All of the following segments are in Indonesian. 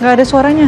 Nggak ada suaranya.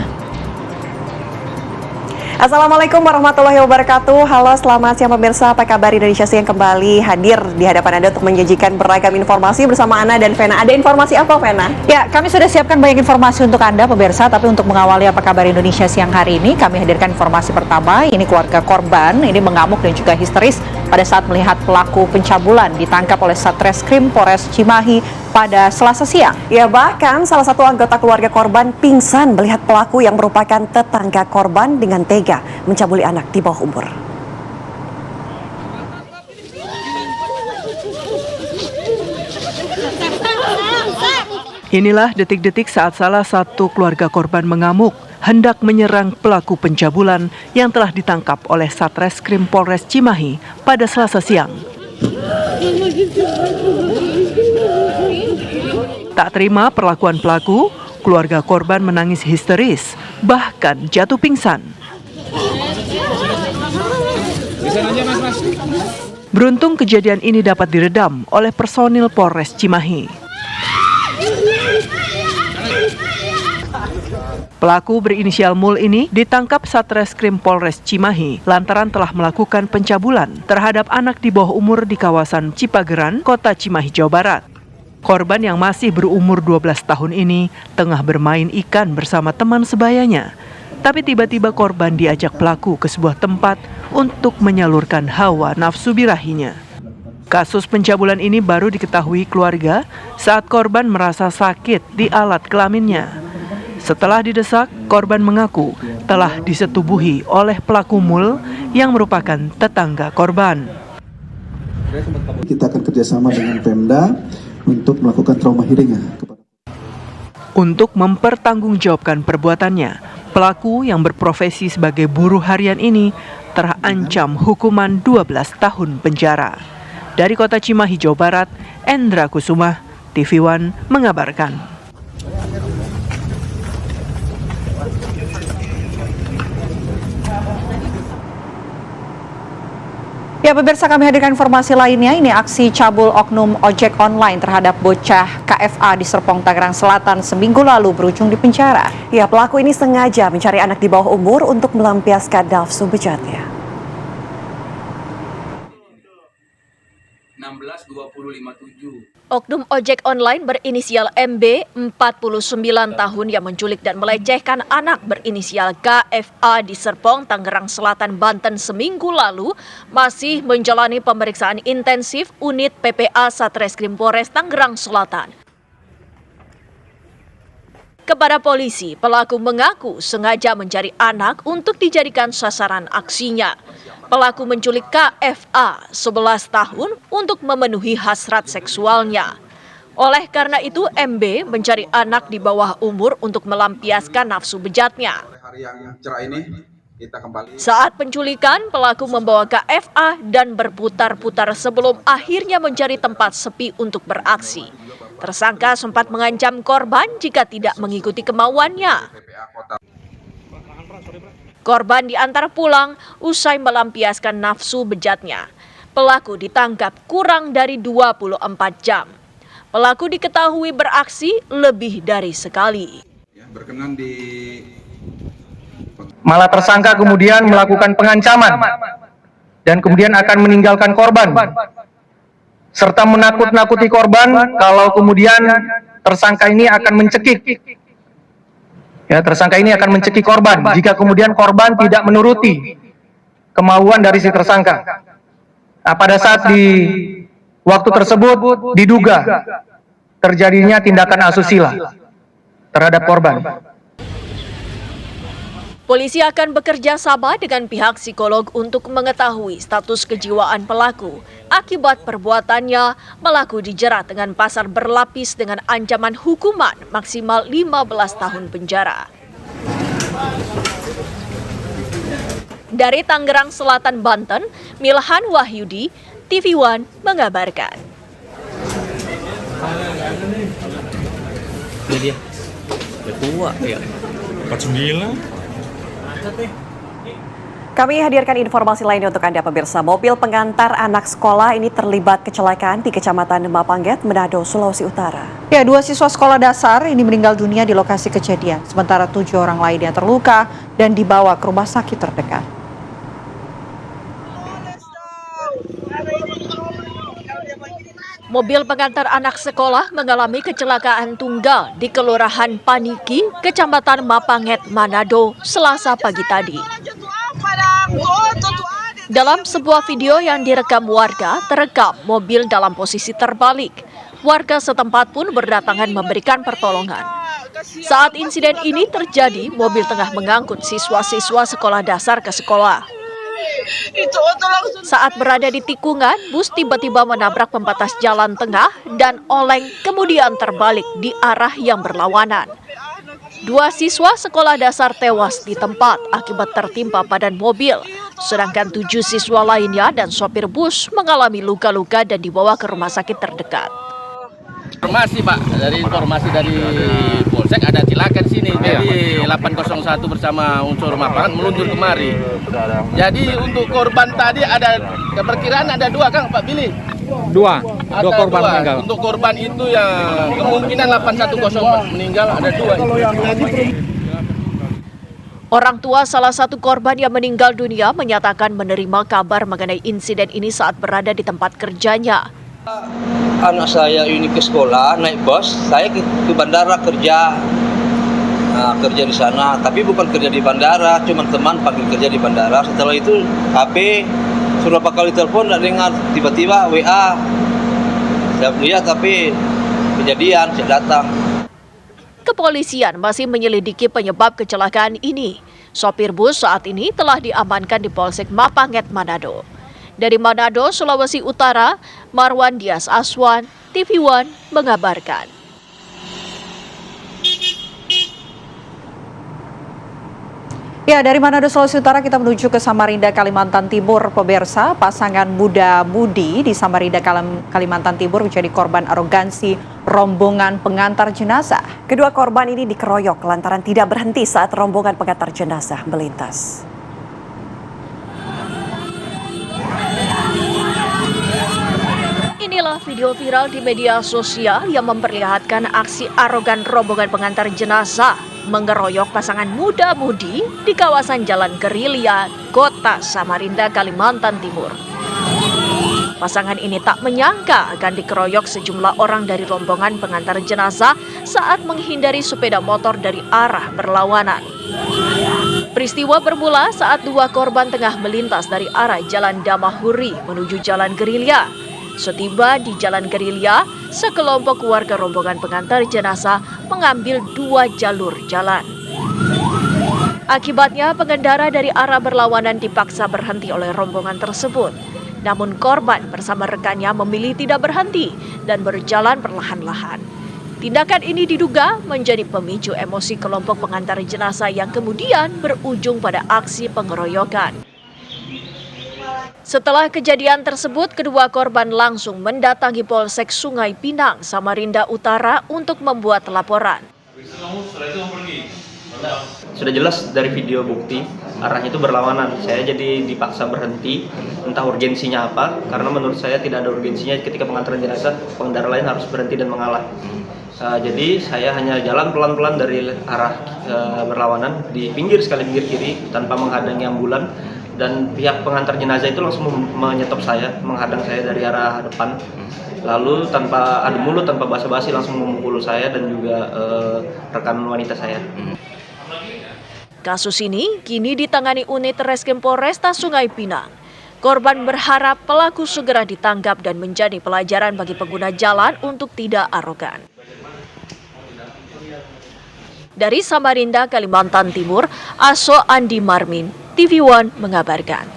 Assalamualaikum warahmatullahi wabarakatuh. Halo, selamat siang pemirsa. Apa kabar? Indonesia Siang kembali hadir di hadapan Anda untuk menyajikan beragam informasi bersama Ana dan Vena. Ada informasi apa, Vena? Ya, kami sudah siapkan banyak informasi untuk Anda pemirsa, tapi untuk mengawali Apa Kabar Indonesia Siang hari ini, kami hadirkan informasi pertama. Ini keluarga korban ini mengamuk dan juga histeris pada saat melihat pelaku pencabulan ditangkap oleh Satreskrim Polres Cimahi pada Selasa siang. Ya, bahkan salah satu anggota keluarga korban pingsan melihat pelaku yang merupakan tetangga korban dengan tega mencabuli anak di bawah umur. Inilah detik-detik saat salah satu keluarga korban mengamuk hendak menyerang pelaku pencabulan yang telah ditangkap oleh Satreskrim Polres Cimahi pada Selasa siang. Tak terima perlakuan pelaku, keluarga korban menangis histeris, bahkan jatuh pingsan. Beruntung kejadian ini dapat diredam oleh personil Polres Cimahi. Pelaku berinisial Mul ini ditangkap Satreskrim Polres Cimahi lantaran telah melakukan pencabulan terhadap anak di bawah umur di kawasan Cipageran, Kota Cimahi, Jawa Barat. Korban yang masih berumur 12 tahun ini tengah bermain ikan bersama teman sebayanya. Tapi tiba-tiba korban diajak pelaku ke sebuah tempat untuk menyalurkan hawa nafsu birahinya. Kasus pencabulan ini baru diketahui keluarga saat korban merasa sakit di alat kelaminnya. Setelah didesak, korban mengaku telah disetubuhi oleh pelaku Mul yang merupakan tetangga korban. Kita akan kerjasama dengan Pemda untuk melakukan trauma hearing. Untuk mempertanggungjawabkan perbuatannya, pelaku yang berprofesi sebagai buruh harian ini terancam hukuman 12 tahun penjara. Dari Kota Cimahi, Jawa Barat, Endra Kusuma, TV One mengabarkan. Ya pemirsa, kami hadirkan informasi lainnya. Ini aksi cabul oknum ojek online terhadap bocah KFA di Serpong, Tangerang Selatan seminggu lalu berujung di penjara. Ya, pelaku ini sengaja mencari anak di bawah umur untuk melampiaskan nafsu bejatnya. 16-20-57. Oknum ojek online berinisial MB, 49 tahun yang menculik dan melecehkan anak berinisial KFA di Serpong, Tangerang Selatan, Banten seminggu lalu masih menjalani pemeriksaan intensif unit PPA Satreskrim Polres Tangerang Selatan. Kepada polisi, pelaku mengaku sengaja mencari anak untuk dijadikan sasaran aksinya. Pelaku menculik KFA 11 tahun untuk memenuhi hasrat seksualnya. Oleh karena itu, MB mencari anak di bawah umur untuk melampiaskan nafsu bejatnya. Saat penculikan, pelaku membawa KFA dan berputar-putar sebelum akhirnya mencari tempat sepi untuk beraksi. Tersangka sempat mengancam korban jika tidak mengikuti kemauannya. Korban diantar pulang usai melampiaskan nafsu bejatnya. Pelaku ditangkap kurang dari 24 jam. Pelaku diketahui beraksi lebih dari sekali. Malah tersangka kemudian melakukan pengancaman dan kemudian akan meninggalkan korban, serta menakut-nakuti korban kalau kemudian tersangka ini akan mencekik. Ya, tersangka ini akan mencekik korban jika kemudian korban tidak menuruti kemauan dari si tersangka. Nah, pada saat di waktu tersebut diduga terjadinya tindakan asusila terhadap korban. Polisi akan bekerja sama dengan pihak psikolog untuk mengetahui status kejiwaan pelaku. Akibat perbuatannya, pelaku dijerat dengan pasal berlapis dengan ancaman hukuman maksimal 15 tahun penjara. Dari Tangerang Selatan, Banten, Milhan Wahyudi, TV One mengabarkan. Ini dia, udah tua ya, 49. Kami hadirkan informasi lainnya untuk Anda pemirsa. Mobil pengantar anak sekolah ini terlibat kecelakaan di Kecamatan Mapangget, Manado, Sulawesi Utara. Ya, 2 siswa sekolah dasar ini meninggal dunia di lokasi kejadian, sementara 7 orang lainnya terluka dan dibawa ke rumah sakit terdekat. Mobil pengantar anak sekolah mengalami kecelakaan tunggal di Kelurahan Paniki, Kecamatan Mapangget, Manado, Selasa pagi tadi. Dalam sebuah video yang direkam warga, terekam mobil dalam posisi terbalik. Warga setempat pun berdatangan memberikan pertolongan. Saat insiden ini terjadi, mobil tengah mengangkut siswa-siswa sekolah dasar ke sekolah. Saat berada di tikungan, bus tiba-tiba menabrak pembatas jalan tengah dan oleng kemudian terbalik di arah yang berlawanan. 2 siswa sekolah dasar tewas di tempat akibat tertimpa badan mobil, sedangkan 7 siswa lainnya dan sopir bus mengalami luka-luka dan dibawa ke rumah sakit terdekat. Informasi Pak, informasi dari Polsek ada kecelakaan sini. Jadi 801 bersama unsur Mapangan meluncur kemari. Jadi untuk korban tadi ada keperkiraan ada 2 Kang Pak Billy. 2 korban meninggal. Untuk korban itu yang kemungkinan 810 meninggal ada 2. Orang tua salah satu korban yang meninggal dunia menyatakan menerima kabar mengenai insiden ini saat berada di tempat kerjanya. Anak saya ini ke sekolah naik bus, saya ke bandara kerja. Kerja di sana, tapi bukan kerja di bandara, cuma teman panggil kerja di bandara. Setelah itu HP sudah berapa kali telepon tidak dengar, tiba-tiba WA. Saya lihat tapi kejadian saya datang. Kepolisian masih menyelidiki penyebab kecelakaan ini. Sopir bus saat ini telah diamankan di Polsek Mapangget, Manado. Dari Manado, Sulawesi Utara, Marwan Dias Aswan, TV One mengabarkan. Ya, dari Manado, Sulawesi Utara kita menuju ke Samarinda, Kalimantan Timur. Pemirsa, pasangan muda-mudi di Samarinda, Kalimantan Timur menjadi korban arogansi rombongan pengantar jenazah. Kedua korban ini dikeroyok lantaran tidak berhenti saat rombongan pengantar jenazah melintas. Inilah video viral di media sosial yang memperlihatkan aksi arogan rombongan pengantar jenazah mengeroyok pasangan muda-mudi di kawasan Jalan Gerilya, Kota Samarinda, Kalimantan Timur. Pasangan ini tak menyangka akan dikeroyok sejumlah orang dari rombongan pengantar jenazah saat menghindari sepeda motor dari arah berlawanan. Peristiwa bermula saat 2 korban tengah melintas dari arah Jalan Damahuri menuju Jalan Gerilya. Setiba di Jalan Gerilya, sekelompok warga rombongan pengantar jenazah mengambil 2 jalur jalan. Akibatnya pengendara dari arah berlawanan dipaksa berhenti oleh rombongan tersebut. Namun korban bersama rekannya memilih tidak berhenti dan berjalan perlahan-lahan. Tindakan ini diduga menjadi pemicu emosi kelompok pengantar jenazah yang kemudian berujung pada aksi pengeroyokan. Setelah kejadian tersebut, kedua korban langsung mendatangi Polsek Sungai Pinang, Samarinda Utara untuk membuat laporan. Sudah jelas dari video bukti, arahnya itu berlawanan. Saya jadi dipaksa berhenti, entah urgensinya apa, karena menurut saya tidak ada urgensinya ketika pengantaran jenazah, pengendara lain harus berhenti dan mengalah. Jadi saya hanya jalan pelan-pelan dari arah berlawanan, di pinggir sekali pinggir kiri, tanpa menghadangi ambulan. Dan pihak pengantar jenazah itu langsung menyetop saya, menghadang saya dari arah depan. Lalu tanpa adu mulut, tanpa basa-basi langsung memukul saya dan juga rekan wanita saya. Kasus ini kini ditangani unit Reskrim Polresta Sungai Pinang. Korban berharap pelaku segera ditangkap dan menjadi pelajaran bagi pengguna jalan untuk tidak arogan. Dari Samarinda, Kalimantan Timur, Aso Andi Marmin, TV One mengabarkan.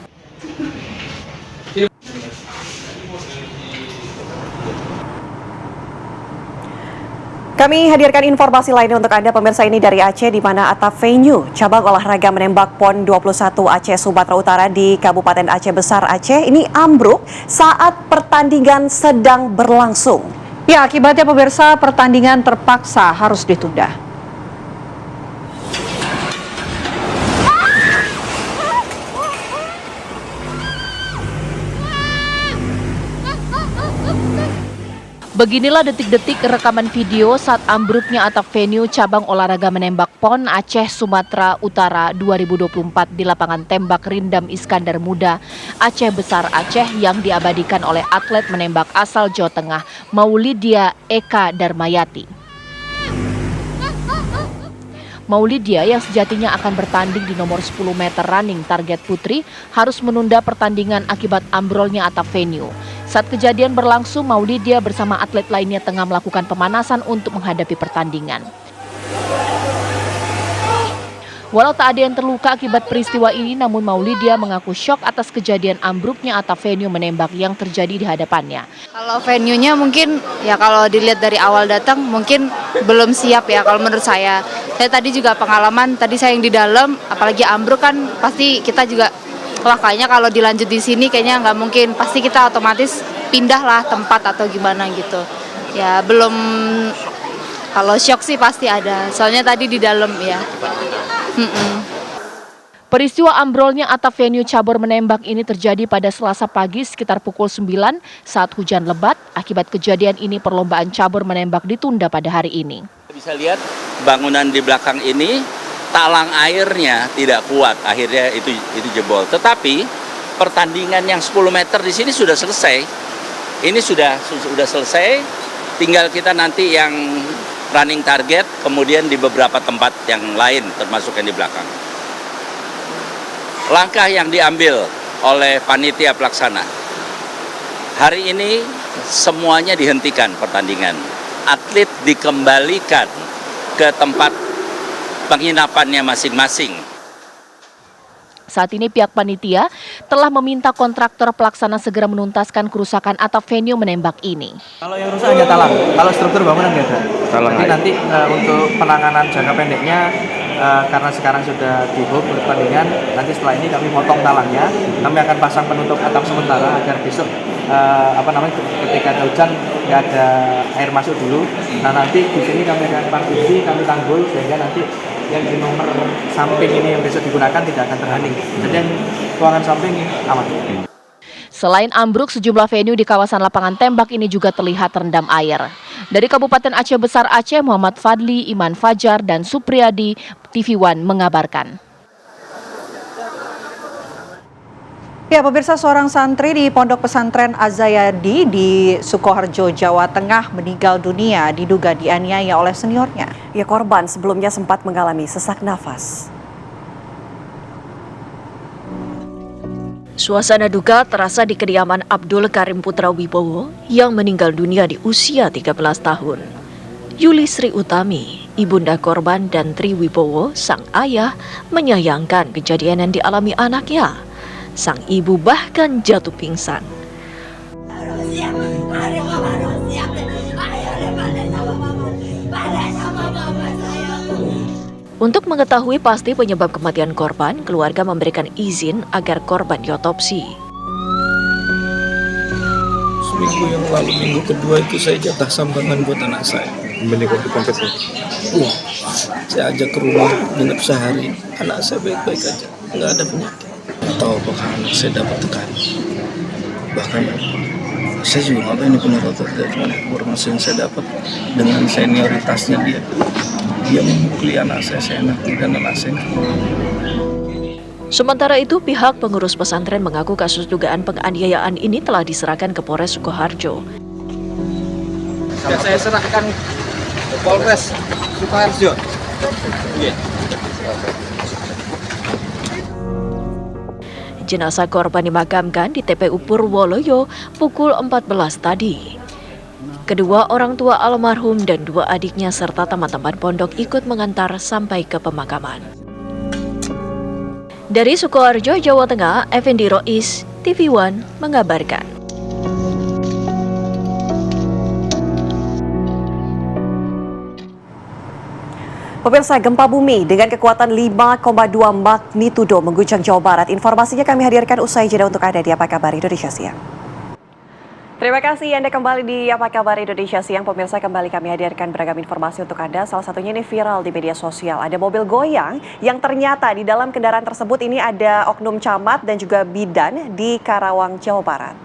Kami hadirkan informasi lainnya untuk Anda pemirsa ini dari Aceh, di mana Atap Venue, cabang olahraga menembak PON 21 Aceh Sumatera Utara di Kabupaten Aceh Besar Aceh ini ambruk saat pertandingan sedang berlangsung. Ya, akibatnya pemirsa pertandingan terpaksa harus ditunda. Beginilah detik-detik rekaman video saat ambruknya atap venue cabang olahraga menembak PON Aceh Sumatera Utara 2024 di lapangan tembak Rindam Iskandar Muda Aceh Besar Aceh yang diabadikan oleh atlet menembak asal Jawa Tengah Maulidia Eka Darmayati. Maulidia yang sejatinya akan bertanding di nomor 10 meter running target putri harus menunda pertandingan akibat ambrolnya atap venue. Saat kejadian berlangsung, Maulidia bersama atlet lainnya tengah melakukan pemanasan untuk menghadapi pertandingan. Walau tak ada yang terluka akibat peristiwa ini, namun Maulidia mengaku syok atas kejadian ambruknya atap venue menembak yang terjadi di hadapannya. Kalau venue-nya mungkin ya kalau dilihat dari awal datang mungkin belum siap ya kalau menurut saya. Saya tadi juga pengalaman, tadi saya yang di dalam, apalagi ambruk kan pasti kita juga, wah kayaknya kalau dilanjut di sini kayaknya nggak mungkin, pasti kita otomatis pindah lah tempat atau gimana gitu. Ya belum, kalau syok sih pasti ada, soalnya tadi di dalam ya. Peristiwa ambrolnya atap venue cabur menembak ini terjadi pada Selasa pagi sekitar pukul 9 saat hujan lebat. Akibat kejadian ini perlombaan cabur menembak ditunda pada hari ini. Bisa lihat bangunan di belakang ini talang airnya tidak kuat, akhirnya itu jebol. Tetapi pertandingan yang 10 meter di sini sudah selesai. Ini sudah selesai, tinggal kita nanti yang running target, kemudian di beberapa tempat yang lain termasuk yang di belakang. Langkah yang diambil oleh panitia pelaksana, hari ini semuanya dihentikan pertandingan. Atlet dikembalikan ke tempat penginapannya masing-masing. Saat ini pihak panitia telah meminta kontraktor pelaksana segera menuntaskan kerusakan atap venue menembak ini. Kalau yang rusak hanya talang, kalau struktur bangunan nggak ada. Jadi nanti untuk penanganan jangka pendeknya, karena sekarang sudah di-hold pertandingan, nanti setelah ini kami potong talangnya, kami akan pasang penutup atap sementara agar besok ketika ada hujan nggak ada air masuk dulu. Nah nanti di sini kami akan partisi, kami tanggul sehingga nanti yang di nomor samping ini yang besok digunakan tidak akan terhaning. Jadi yang ruangan samping aman. Selain ambruk, sejumlah venue di kawasan lapangan tembak ini juga terlihat terendam air. Dari Kabupaten Aceh Besar Aceh, Muhammad Fadli, Iman Fajar, dan Supriyadi, TV One mengabarkan. Ya, pemirsa, seorang santri di Pondok Pesantren Az-Zayadi di Sukoharjo, Jawa Tengah meninggal dunia diduga dianiaya oleh seniornya. Ya, korban sebelumnya sempat mengalami sesak nafas. Suasana duka terasa di kediaman Abdul Karim Putra Wibowo yang meninggal dunia di usia 13 tahun. Yuli Sri Utami, ibunda korban, dan Tri Wibowo, sang ayah, menyayangkan kejadian yang dialami anaknya. Sang ibu bahkan jatuh pingsan. Untuk mengetahui pasti penyebab kematian korban, keluarga memberikan izin agar korban diotopsi. Seminggu yang lalu, minggu kedua itu saya jatah sambangan buat anak saya. Saya ajak ke rumah, nginep sehari. Anak saya baik-baik aja, nggak ada penyakit. Tahu apakah anak saya dapat tekanan. Bahkan saya juga nggak tahu ini benar atau tidak. Informasi yang saya dapat dengan senioritasnya dia memukuli anak saya nakal dan anak saya. Sementara itu, pihak pengurus pesantren mengaku kasus dugaan penganiayaan ini telah diserahkan ke Polres Sukoharjo. Saya serahkan ke Polres Sukoharjo. Jenazah korban dimakamkan di TPU Purwoloyo pukul 14 tadi. Kedua orang tua almarhum dan dua adiknya serta teman-teman pondok ikut mengantar sampai ke pemakaman. Dari Sukoharjo, Jawa Tengah, Effendi Rois, TV One mengabarkan. Pemirsa, gempa bumi dengan kekuatan 5,2 magnitudo mengguncang Jawa Barat. Informasinya kami hadirkan usai jeda untuk Anda di Apa Kabar Indonesia Siang. Terima kasih Anda kembali di Apa Kabar Indonesia Siang. Pemirsa, kembali kami hadirkan beragam informasi untuk Anda. Salah satunya ini viral di media sosial. Ada mobil goyang yang ternyata di dalam kendaraan tersebut ini ada oknum camat dan juga bidan di Karawang, Jawa Barat.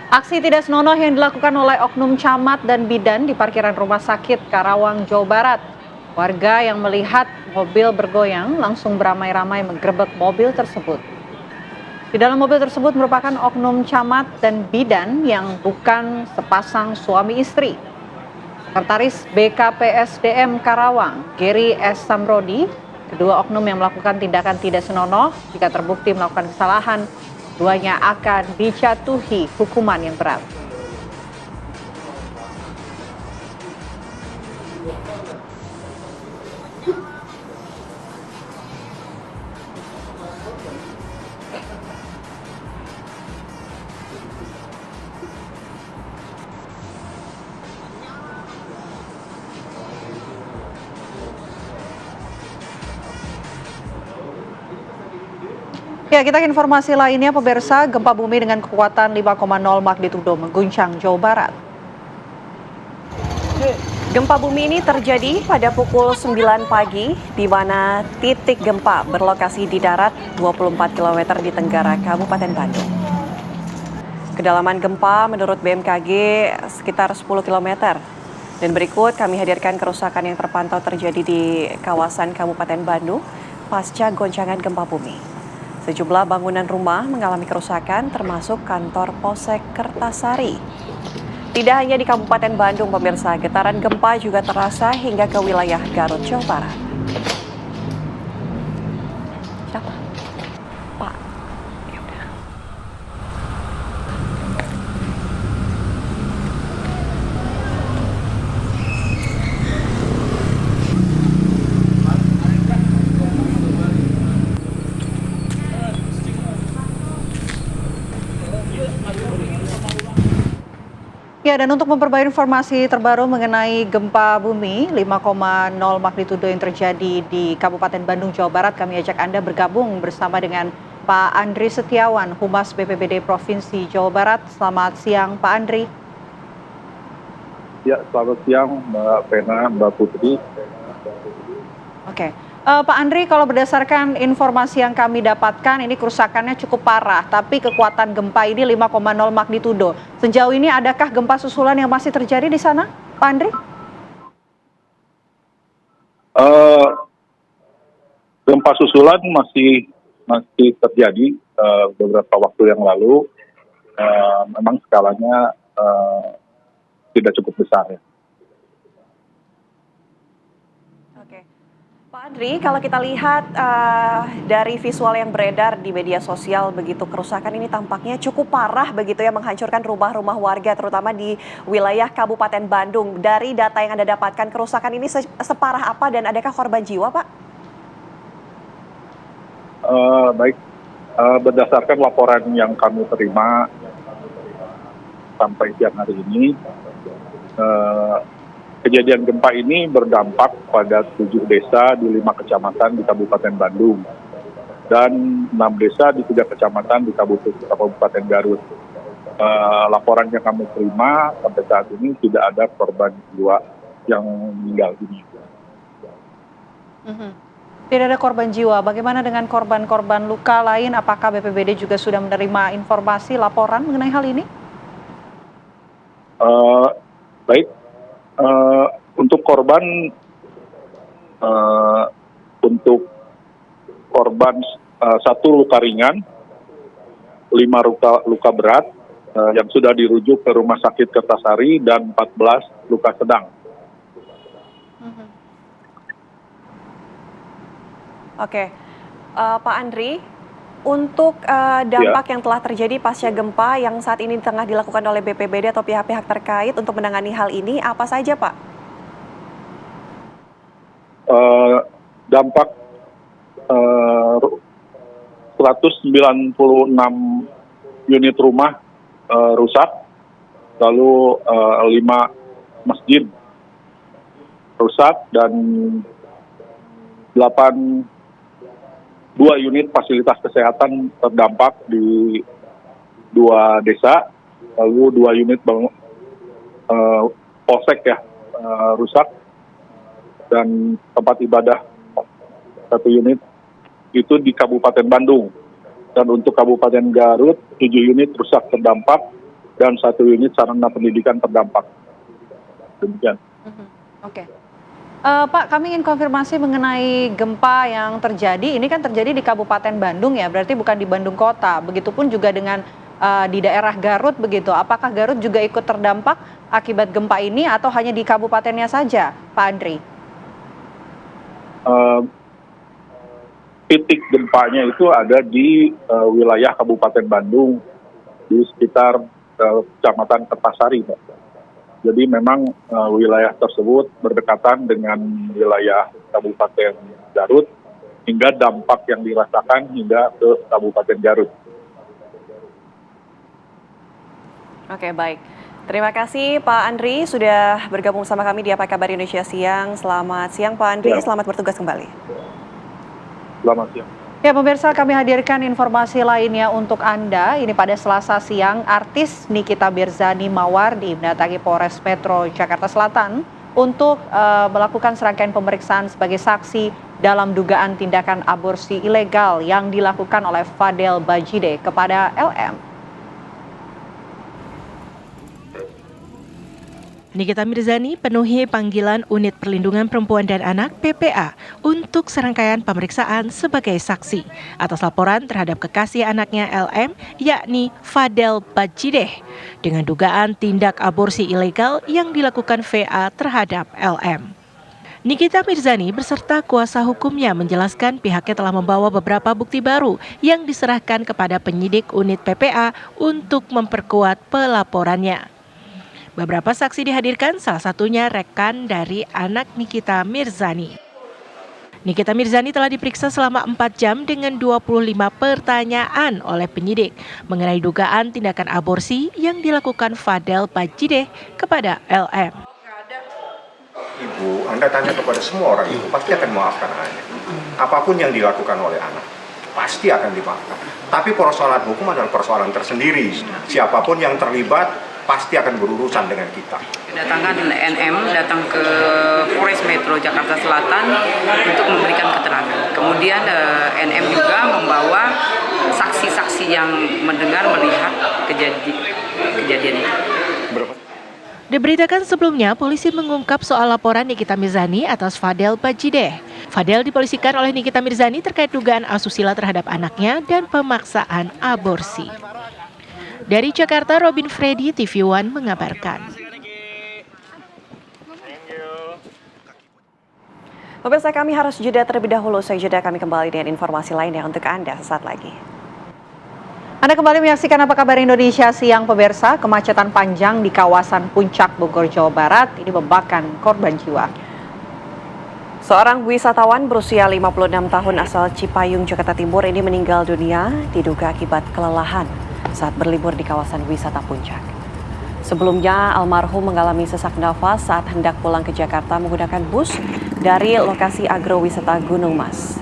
Aksi tidak senonoh yang dilakukan oleh oknum camat dan bidan di parkiran rumah sakit Karawang, Jawa Barat. Warga yang melihat mobil bergoyang langsung beramai-ramai menggerebek mobil tersebut. Di dalam mobil tersebut merupakan oknum camat dan bidan yang bukan sepasang suami istri. Sekretaris BKPSDM Karawang, Geri S. Samrodi, kedua oknum yang melakukan tindakan tidak senonoh jika terbukti melakukan kesalahan, keduanya akan dijatuhi hukuman yang berat. Ya, kita ke informasi lainnya, pemirsa. Gempa bumi dengan kekuatan 5,0 magnitudo mengguncang Jawa Barat. Gempa bumi ini terjadi pada pukul 9 pagi, di mana titik gempa berlokasi di darat 24 km di tenggara Kabupaten Bandung. Kedalaman gempa menurut BMKG sekitar 10 km. Dan berikut kami hadirkan kerusakan yang terpantau terjadi di kawasan Kabupaten Bandung pasca goncangan gempa bumi. Sejumlah bangunan rumah mengalami kerusakan termasuk kantor Polsek Kertasari. Tidak hanya di Kabupaten Bandung, pemirsa, getaran gempa juga terasa hingga ke wilayah Garut, Jawa Barat. Siapa? Pak. Ya udah. Ya, dan untuk memperbarui informasi terbaru mengenai gempa bumi 5,0 magnitudo yang terjadi di Kabupaten Bandung, Jawa Barat, kami ajak Anda bergabung bersama dengan Pak Andri Setiawan, Humas BPBD Provinsi Jawa Barat. Selamat siang, Pak Andri. Ya, selamat siang, Mbak Pena, Mbak Putri. Oke. Pak Andri, kalau berdasarkan informasi yang kami dapatkan, ini kerusakannya cukup parah, tapi kekuatan gempa ini 5,0 magnitudo. Sejauh ini adakah gempa susulan yang masih terjadi di sana, Pak Andri? Gempa susulan masih terjadi beberapa waktu yang lalu. Memang skalanya tidak cukup besar, ya. Pak Andri, kalau kita lihat dari visual yang beredar di media sosial, begitu kerusakan ini tampaknya cukup parah begitu ya, menghancurkan rumah-rumah warga terutama di wilayah Kabupaten Bandung. Dari data yang Anda dapatkan, kerusakan ini separah apa dan adakah korban jiwa, Pak? Baik, berdasarkan laporan yang kami terima sampai siang hari ini, kejadian gempa ini berdampak pada 7 desa di 5 kecamatan di Kabupaten Bandung dan 6 desa di 3 kecamatan di Kabupaten Garut. Laporan yang kami terima sampai saat ini tidak ada korban jiwa yang meninggal dunia. Tidak ada korban jiwa. Bagaimana dengan korban-korban luka lain? Apakah BPBD juga sudah menerima informasi laporan mengenai hal ini? Baik. Untuk korban, satu luka ringan, 5 luka berat yang sudah dirujuk ke Rumah Sakit Kertasari dan 14 luka sedang. Oke, Pak Andri, untuk dampak yang telah terjadi pasca gempa yang saat ini tengah dilakukan oleh BPBD atau pihak-pihak terkait untuk menangani hal ini, apa saja, Pak? Dampak 196 unit rumah rusak, lalu 5 masjid rusak dan 2 unit fasilitas kesehatan terdampak di 2 desa, lalu 2 unit polsek rusak, dan tempat ibadah 1 unit itu di Kabupaten Bandung. Dan untuk Kabupaten Garut, 7 unit rusak terdampak dan 1 unit sarana pendidikan terdampak. Demikian. Oke. Pak, kami ingin konfirmasi mengenai gempa yang terjadi. Ini kan terjadi di Kabupaten Bandung ya, berarti bukan di Bandung Kota. Begitupun juga dengan di daerah Garut begitu. Apakah Garut juga ikut terdampak akibat gempa ini atau hanya di kabupatennya saja, Pak Andri? Titik gempanya itu ada di wilayah Kabupaten Bandung, di sekitar Kecamatan Kertasari, Pak. Jadi memang wilayah tersebut berdekatan dengan wilayah Kabupaten Garut, hingga dampak yang dirasakan hingga ke Kabupaten Garut. Oke, baik. Terima kasih Pak Andri sudah bergabung sama kami di Apa Kabar Indonesia Siang. Selamat siang Pak Andri, selamat bertugas kembali. Selamat siang. Ya pemirsa, kami hadirkan informasi lainnya untuk Anda. Ini pada Selasa siang, artis Nikita Mirzani Mawar didatangi Polres Metro Jakarta Selatan untuk melakukan serangkaian pemeriksaan sebagai saksi dalam dugaan tindakan aborsi ilegal yang dilakukan oleh Fadel Bajide kepada LM. Nikita Mirzani penuhi panggilan Unit Perlindungan Perempuan dan Anak (PPA) untuk serangkaian pemeriksaan sebagai saksi atas laporan terhadap kekasih anaknya LM, yakni Fadel Bajideh, dengan dugaan tindak aborsi ilegal yang dilakukan VA terhadap LM. Nikita Mirzani beserta kuasa hukumnya menjelaskan pihaknya telah membawa beberapa bukti baru yang diserahkan kepada penyidik unit PPA untuk memperkuat pelaporannya. Beberapa saksi dihadirkan, salah satunya rekan dari anak Nikita Mirzani. Nikita Mirzani telah diperiksa selama 4 jam dengan 25 pertanyaan oleh penyidik mengenai dugaan tindakan aborsi yang dilakukan Fadel Bajideh kepada LM. Ibu, Anda tanya kepada semua orang ibu, pasti akan memaafkan anaknya. Apapun yang dilakukan oleh anak, pasti akan dimaafkan. Tapi persoalan hukum adalah persoalan tersendiri. Siapapun yang terlibat, pasti akan berurusan dengan kita. Kedatangan NM datang ke Polres Metro Jakarta Selatan untuk memberikan keterangan. Kemudian NM juga membawa saksi-saksi yang mendengar melihat kejadian itu. Diberitakan sebelumnya, polisi mengungkap soal laporan Nikita Mirzani atas Fadel Bajideh. Fadel dipolisikan oleh Nikita Mirzani terkait dugaan asusila terhadap anaknya dan pemaksaan aborsi. Dari Jakarta, Robin Freddy, TV One mengabarkan. Pemirsa, kami harus jeda terlebih dahulu. Usai jeda kami kembali dengan informasi lainnya untuk Anda sesaat lagi. Anda kembali menyaksikan Apa Kabar Indonesia Siang pemirsa. Kemacetan panjang di kawasan Puncak Bogor, Jawa Barat ini memakan korban jiwa. Seorang wisatawan berusia 56 tahun asal Cipayung, Jakarta Timur ini meninggal dunia diduga akibat kelelahan saat berlibur di kawasan wisata Puncak. Sebelumnya, almarhum mengalami sesak nafas saat hendak pulang ke Jakarta menggunakan bus dari lokasi agrowisata Gunung Mas.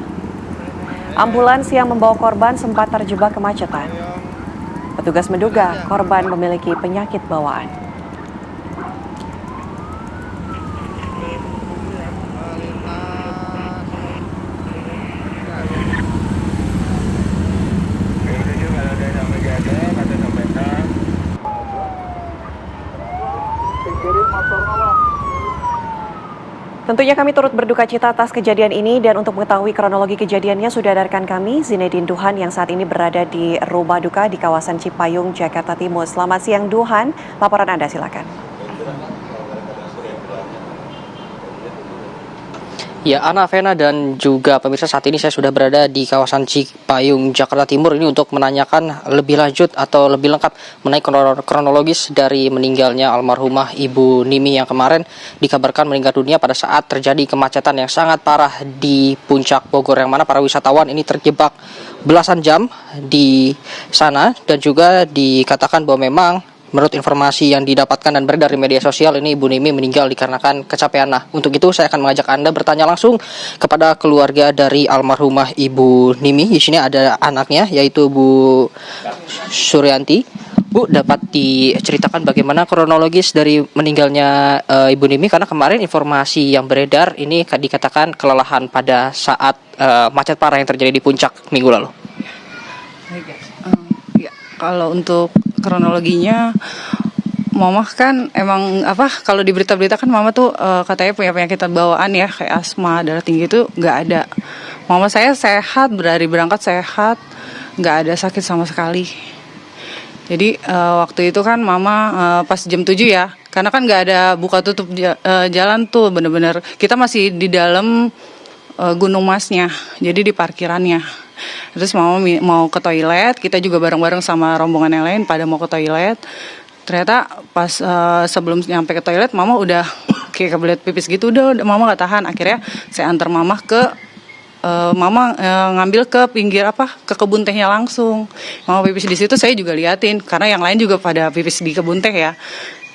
Ambulans yang membawa korban sempat terjebak kemacetan. Petugas menduga korban memiliki penyakit bawaan. Tentunya kami turut berduka cita atas kejadian ini, dan untuk mengetahui kronologi kejadiannya sudah ada rekan kami Zinedine Duhan yang saat ini berada di rumah duka di kawasan Cipayung, Jakarta Timur. Selamat siang Duhan, laporan Anda silakan. Ya, Ana, Vena, dan juga pemirsa, saat ini saya sudah berada di kawasan Cipayung, Jakarta Timur ini untuk menanyakan lebih lanjut atau lebih lengkap mengenai kronologis dari meninggalnya almarhumah Ibu Nimi yang kemarin dikabarkan meninggal dunia pada saat terjadi kemacetan yang sangat parah di Puncak Bogor, yang mana para wisatawan ini terjebak belasan jam di sana, dan juga dikatakan bahwa memang menurut informasi yang didapatkan dan beredar di media sosial ini Ibu Nimi meninggal dikarenakan kecapean. Nah, untuk itu saya akan mengajak Anda bertanya langsung kepada keluarga dari almarhumah Ibu Nimi. Di sini ada anaknya yaitu Bu Suryanti. Bu, dapat diceritakan bagaimana kronologis dari meninggalnya Ibu Nimi, karena kemarin informasi yang beredar ini dikatakan kelelahan pada saat macet parah yang terjadi di Puncak minggu lalu. Ya, kalau untuk kronologinya, Mama kan emang kalau di berita-berita kan Mama tuh katanya punya penyakit bawaan ya, kayak asma, darah tinggi itu nggak ada. Mama saya sehat, dari berangkat sehat, nggak ada sakit sama sekali. Jadi waktu itu kan Mama pas jam 7 ya, karena kan nggak ada buka tutup jalan tuh, bener-bener kita masih di dalam Gunung Masnya, jadi di parkirannya. Terus Mama mau ke toilet, kita juga bareng-bareng sama rombongan yang lain pada mau ke toilet. Ternyata pas sebelum nyampe ke toilet, Mama udah kayak kebelet pipis gitu, udah Mama gak tahan. Akhirnya saya antar Mama ke ngambil ke pinggir ke kebun tehnya langsung. Mama pipis di situ, saya juga liatin karena yang lain juga pada pipis di kebun teh ya.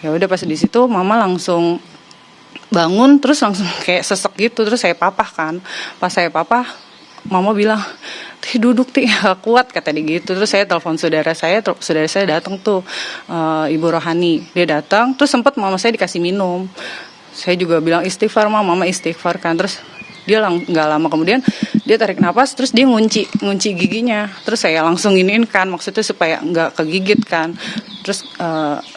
Ya udah pas di situ Mama langsung bangun, terus langsung kayak sesek gitu, terus saya papah kan. Pas saya papah, Mama bilang, "Tih duduk Tih, gak kuat," kata dia gitu. Terus saya telepon saudara saya datang tuh, Ibu Rohani. Dia datang, terus sempat Mama saya dikasih minum. Saya juga bilang istighfar Mama istighfar kan. Terus dia nggak lama kemudian dia tarik napas, terus dia ngunci giginya. Terus saya langsung iniin kan, maksudnya supaya nggak kegigit kan. Terus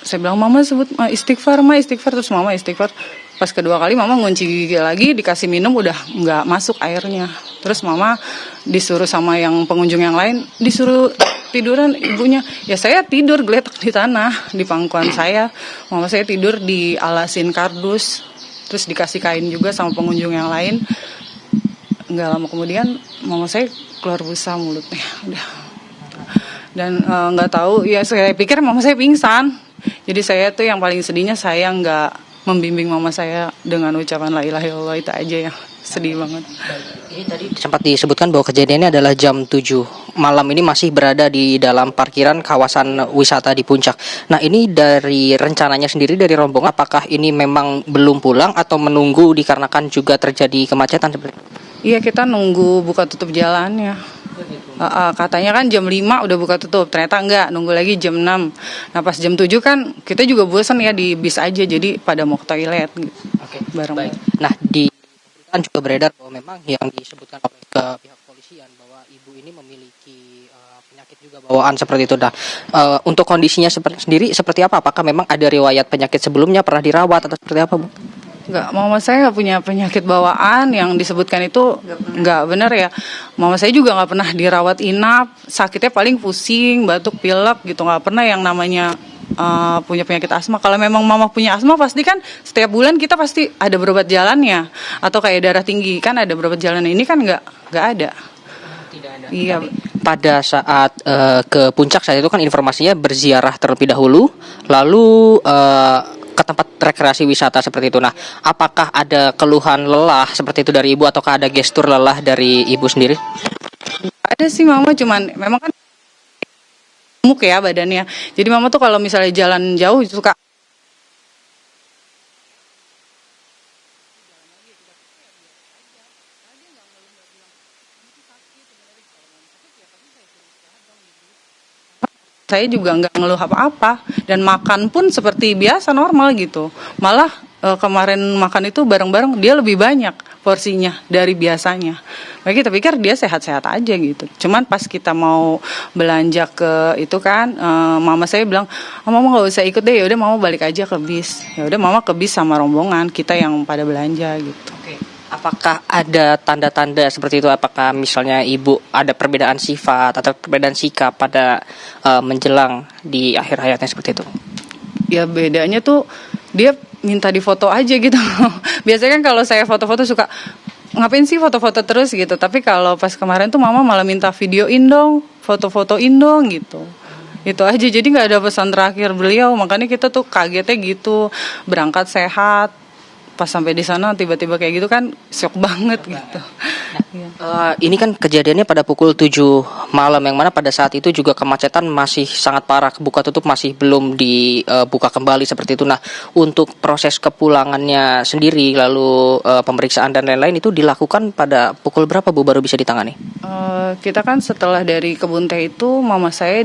saya bilang, "Mama sebut istighfar istighfar." Terus Mama istighfar. Pas kedua kali Mama ngunci gigi lagi, dikasih minum udah nggak masuk airnya. Terus Mama disuruh sama yang pengunjung yang lain, disuruh tiduran ibunya. Ya saya tidur geletak di tanah, di pangkuan saya. Mama saya tidur di alasin kardus. Terus dikasih kain juga sama pengunjung yang lain. Nggak lama kemudian Mama saya keluar busa mulutnya. Udah. Dan nggak tahu, ya saya pikir Mama saya pingsan. Jadi saya tuh yang paling sedihnya saya nggak membimbing Mama saya dengan ucapan la ilaha illallah, itu aja ya. Sedih banget. Ini tadi sempat disebutkan bahwa kejadiannya adalah jam 7 malam, ini masih berada di dalam parkiran kawasan wisata di Puncak. Nah, ini dari rencananya sendiri dari rombongan, apakah ini memang belum pulang atau menunggu dikarenakan juga terjadi kemacetan seperti itu? Iya, kita nunggu buka tutup jalannya. Katanya kan jam 5 udah buka tutup, ternyata enggak, nunggu lagi jam 6. Nah pas jam 7 kan kita juga bosan ya di bis aja, jadi pada mau ke toilet gitu. Oke, bareng. Nah di kan juga beredar bahwa memang yang disebutkan oleh ke pihak polisian bahwa ibu ini memiliki penyakit juga bawaan seperti itu. Nah untuk kondisinya sendiri seperti apa? Apakah memang ada riwayat penyakit sebelumnya, pernah dirawat atau seperti apa, Bu? Enggak, Mama saya nggak punya penyakit bawaan, yang disebutkan itu nggak benar ya. Mama saya juga nggak pernah dirawat inap, sakitnya paling pusing, batuk, pilek gitu, nggak pernah yang namanya punya penyakit asma. Kalau memang Mama punya asma pasti kan setiap bulan kita pasti ada berobat jalannya, atau kayak darah tinggi kan ada berobat jalan. Ini kan nggak ada. Tidak ada. Iya. Pada saat ke Puncak saat itu kan informasinya berziarah terlebih dahulu, lalu ke tempat rekreasi wisata seperti itu. Nah, apakah ada keluhan lelah seperti itu dari ibu, ataukah ada gestur lelah dari ibu sendiri? Ada sih Mama, cuman memang kan gemuk ya badannya. Jadi Mama tuh kalau misalnya jalan jauh suka saya juga nggak ngeluh apa-apa, dan makan pun seperti biasa normal gitu. Malah kemarin makan itu bareng-bareng dia lebih banyak porsinya dari biasanya. Makanya kita pikir dia sehat-sehat aja gitu. Cuman pas kita mau belanja ke itu kan, Mama saya bilang, Mama nggak usah ikut deh, yaudah Mama balik aja ke bis. Ya udah Mama ke bis sama rombongan kita yang pada belanja gitu. Apakah ada tanda-tanda seperti itu? Apakah misalnya ibu ada perbedaan sifat atau perbedaan sikap pada menjelang di akhir hayatnya seperti itu? Ya bedanya tuh dia minta difoto aja gitu. Biasanya kan kalau saya foto-foto suka ngapain sih foto-foto terus gitu. Tapi kalau pas kemarin tuh Mama malah minta videoin dong, foto-fotoin dong gitu. Itu aja, jadi nggak ada pesan terakhir beliau. Makanya kita tuh kagetnya gitu, berangkat sehat. Pas sampai di sana tiba-tiba kayak gitu kan shock banget gitu. Ini kan kejadiannya pada pukul 7 malam, yang mana pada saat itu juga kemacetan masih sangat parah, buka tutup masih belum dibuka kembali seperti itu. Nah, untuk proses kepulangannya sendiri lalu pemeriksaan dan lain-lain itu dilakukan pada pukul berapa, Bu, baru bisa ditangani? Kita kan setelah dari kebun teh itu Mama saya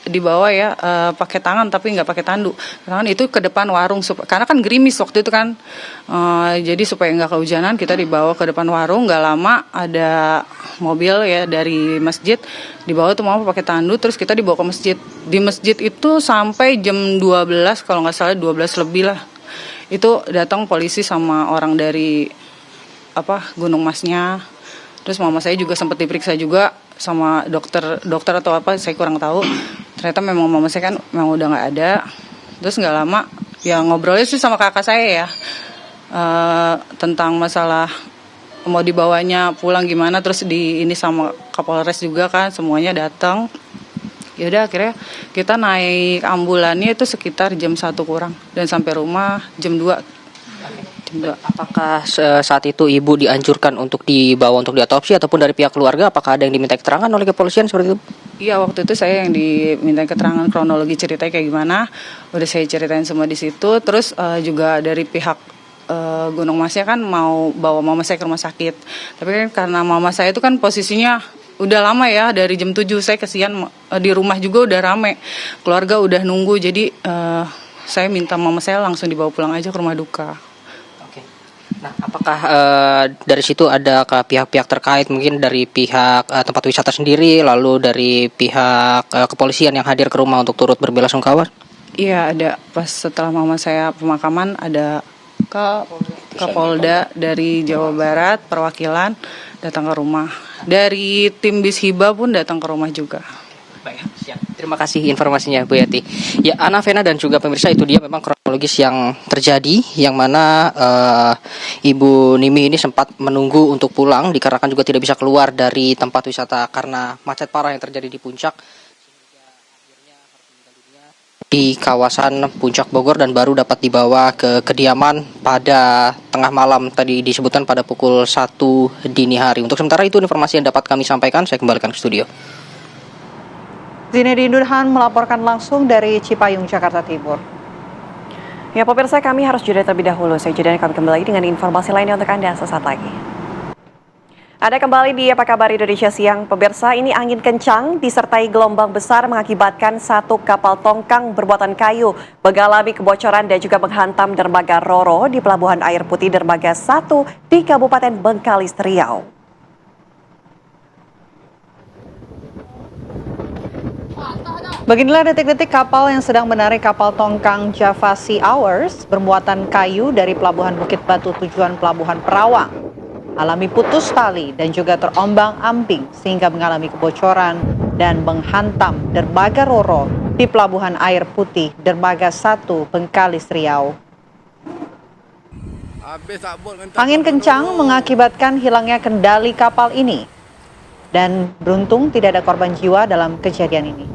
dibawa ya pakai tangan tapi nggak pakai tanduk. Tangan itu ke depan warung karena kan gerimis waktu itu kan. Jadi supaya nggak kehujanan kita dibawa ke depan warung. Nggak lama ada mobil ya dari masjid dibawa tuh mama pakai tanduk, terus kita dibawa ke masjid. Di masjid itu sampai jam 12 kalau nggak salah 12 lebih lah. Itu datang polisi sama orang dari Gunung Masnya. Terus mama saya juga sempat diperiksa juga sama dokter atau apa, saya kurang tahu. Ternyata memang mama saya kan memang udah nggak ada. Terus nggak lama ya ngobrolnya sih sama kakak saya ya tentang masalah mau dibawanya pulang gimana. Terus ini sama Kapolres juga kan semuanya datang. Ya udah akhirnya kita naik ambulannya itu sekitar jam 1 kurang dan sampai rumah jam 2. Apakah saat itu ibu dianjurkan untuk dibawa untuk diotopsi ataupun dari pihak keluarga? Apakah ada yang diminta keterangan oleh kepolisian seperti itu? Iya, waktu itu saya yang diminta keterangan kronologi ceritanya kayak gimana. Udah saya ceritain semua di situ. Terus juga dari pihak Gunung Masnya kan mau bawa mama saya ke rumah sakit. Tapi kan karena mama saya itu kan posisinya udah lama ya, dari jam 7 saya kesian di rumah juga udah rame. Keluarga udah nunggu, jadi saya minta mama saya langsung dibawa pulang aja ke rumah duka. Nah, apakah dari situ ada ke pihak-pihak terkait, mungkin dari pihak tempat wisata sendiri, lalu dari pihak kepolisian yang hadir ke rumah untuk turut berbelasungkawa? Iya, ada. Pas setelah mama saya pemakaman, ada Kapolda dari Jawa Barat, perwakilan datang ke rumah. Dari tim Bishiba pun datang ke rumah juga. Baik, siap. Terima kasih informasinya Bu Yati. Ya, Ana, Vena dan juga pemirsa, itu dia memang kronologis yang terjadi, yang mana Ibu Nimi ini sempat menunggu untuk pulang dikarenakan juga tidak bisa keluar dari tempat wisata karena macet parah yang terjadi di puncak, sehingga akhirnya harus meninggal dunia di kawasan Puncak Bogor dan baru dapat dibawa ke kediaman pada tengah malam, tadi disebutkan pada pukul 1 dini hari. Untuk sementara itu informasi yang dapat kami sampaikan, saya kembalikan ke studio. Zinedine Dunhan melaporkan langsung dari Cipayung, Jakarta Timur. Ya pemirsa, kami harus jeda terlebih dahulu. Saya jeda, kami kembali dengan informasi lainnya untuk Anda sesaat lagi. Ada kembali di Apa Kabar Indonesia Siang. Pemirsa, ini angin kencang disertai gelombang besar mengakibatkan satu kapal tongkang berbuatan kayu mengalami kebocoran dan juga menghantam dermaga Roro di Pelabuhan Air Putih Dermaga 1 di Kabupaten Bengkalis, Riau. Beginilah detik-detik kapal yang sedang menarik kapal tongkang Java Sea Hours bermuatan kayu dari Pelabuhan Bukit Batu tujuan Pelabuhan Perawang. Alami putus tali dan juga terombang-ambing sehingga mengalami kebocoran dan menghantam dermaga Roro di Pelabuhan Air Putih Dermaga 1 Bengkalis, Riau. Angin kencang mengakibatkan hilangnya kendali kapal ini dan beruntung tidak ada korban jiwa dalam kejadian ini.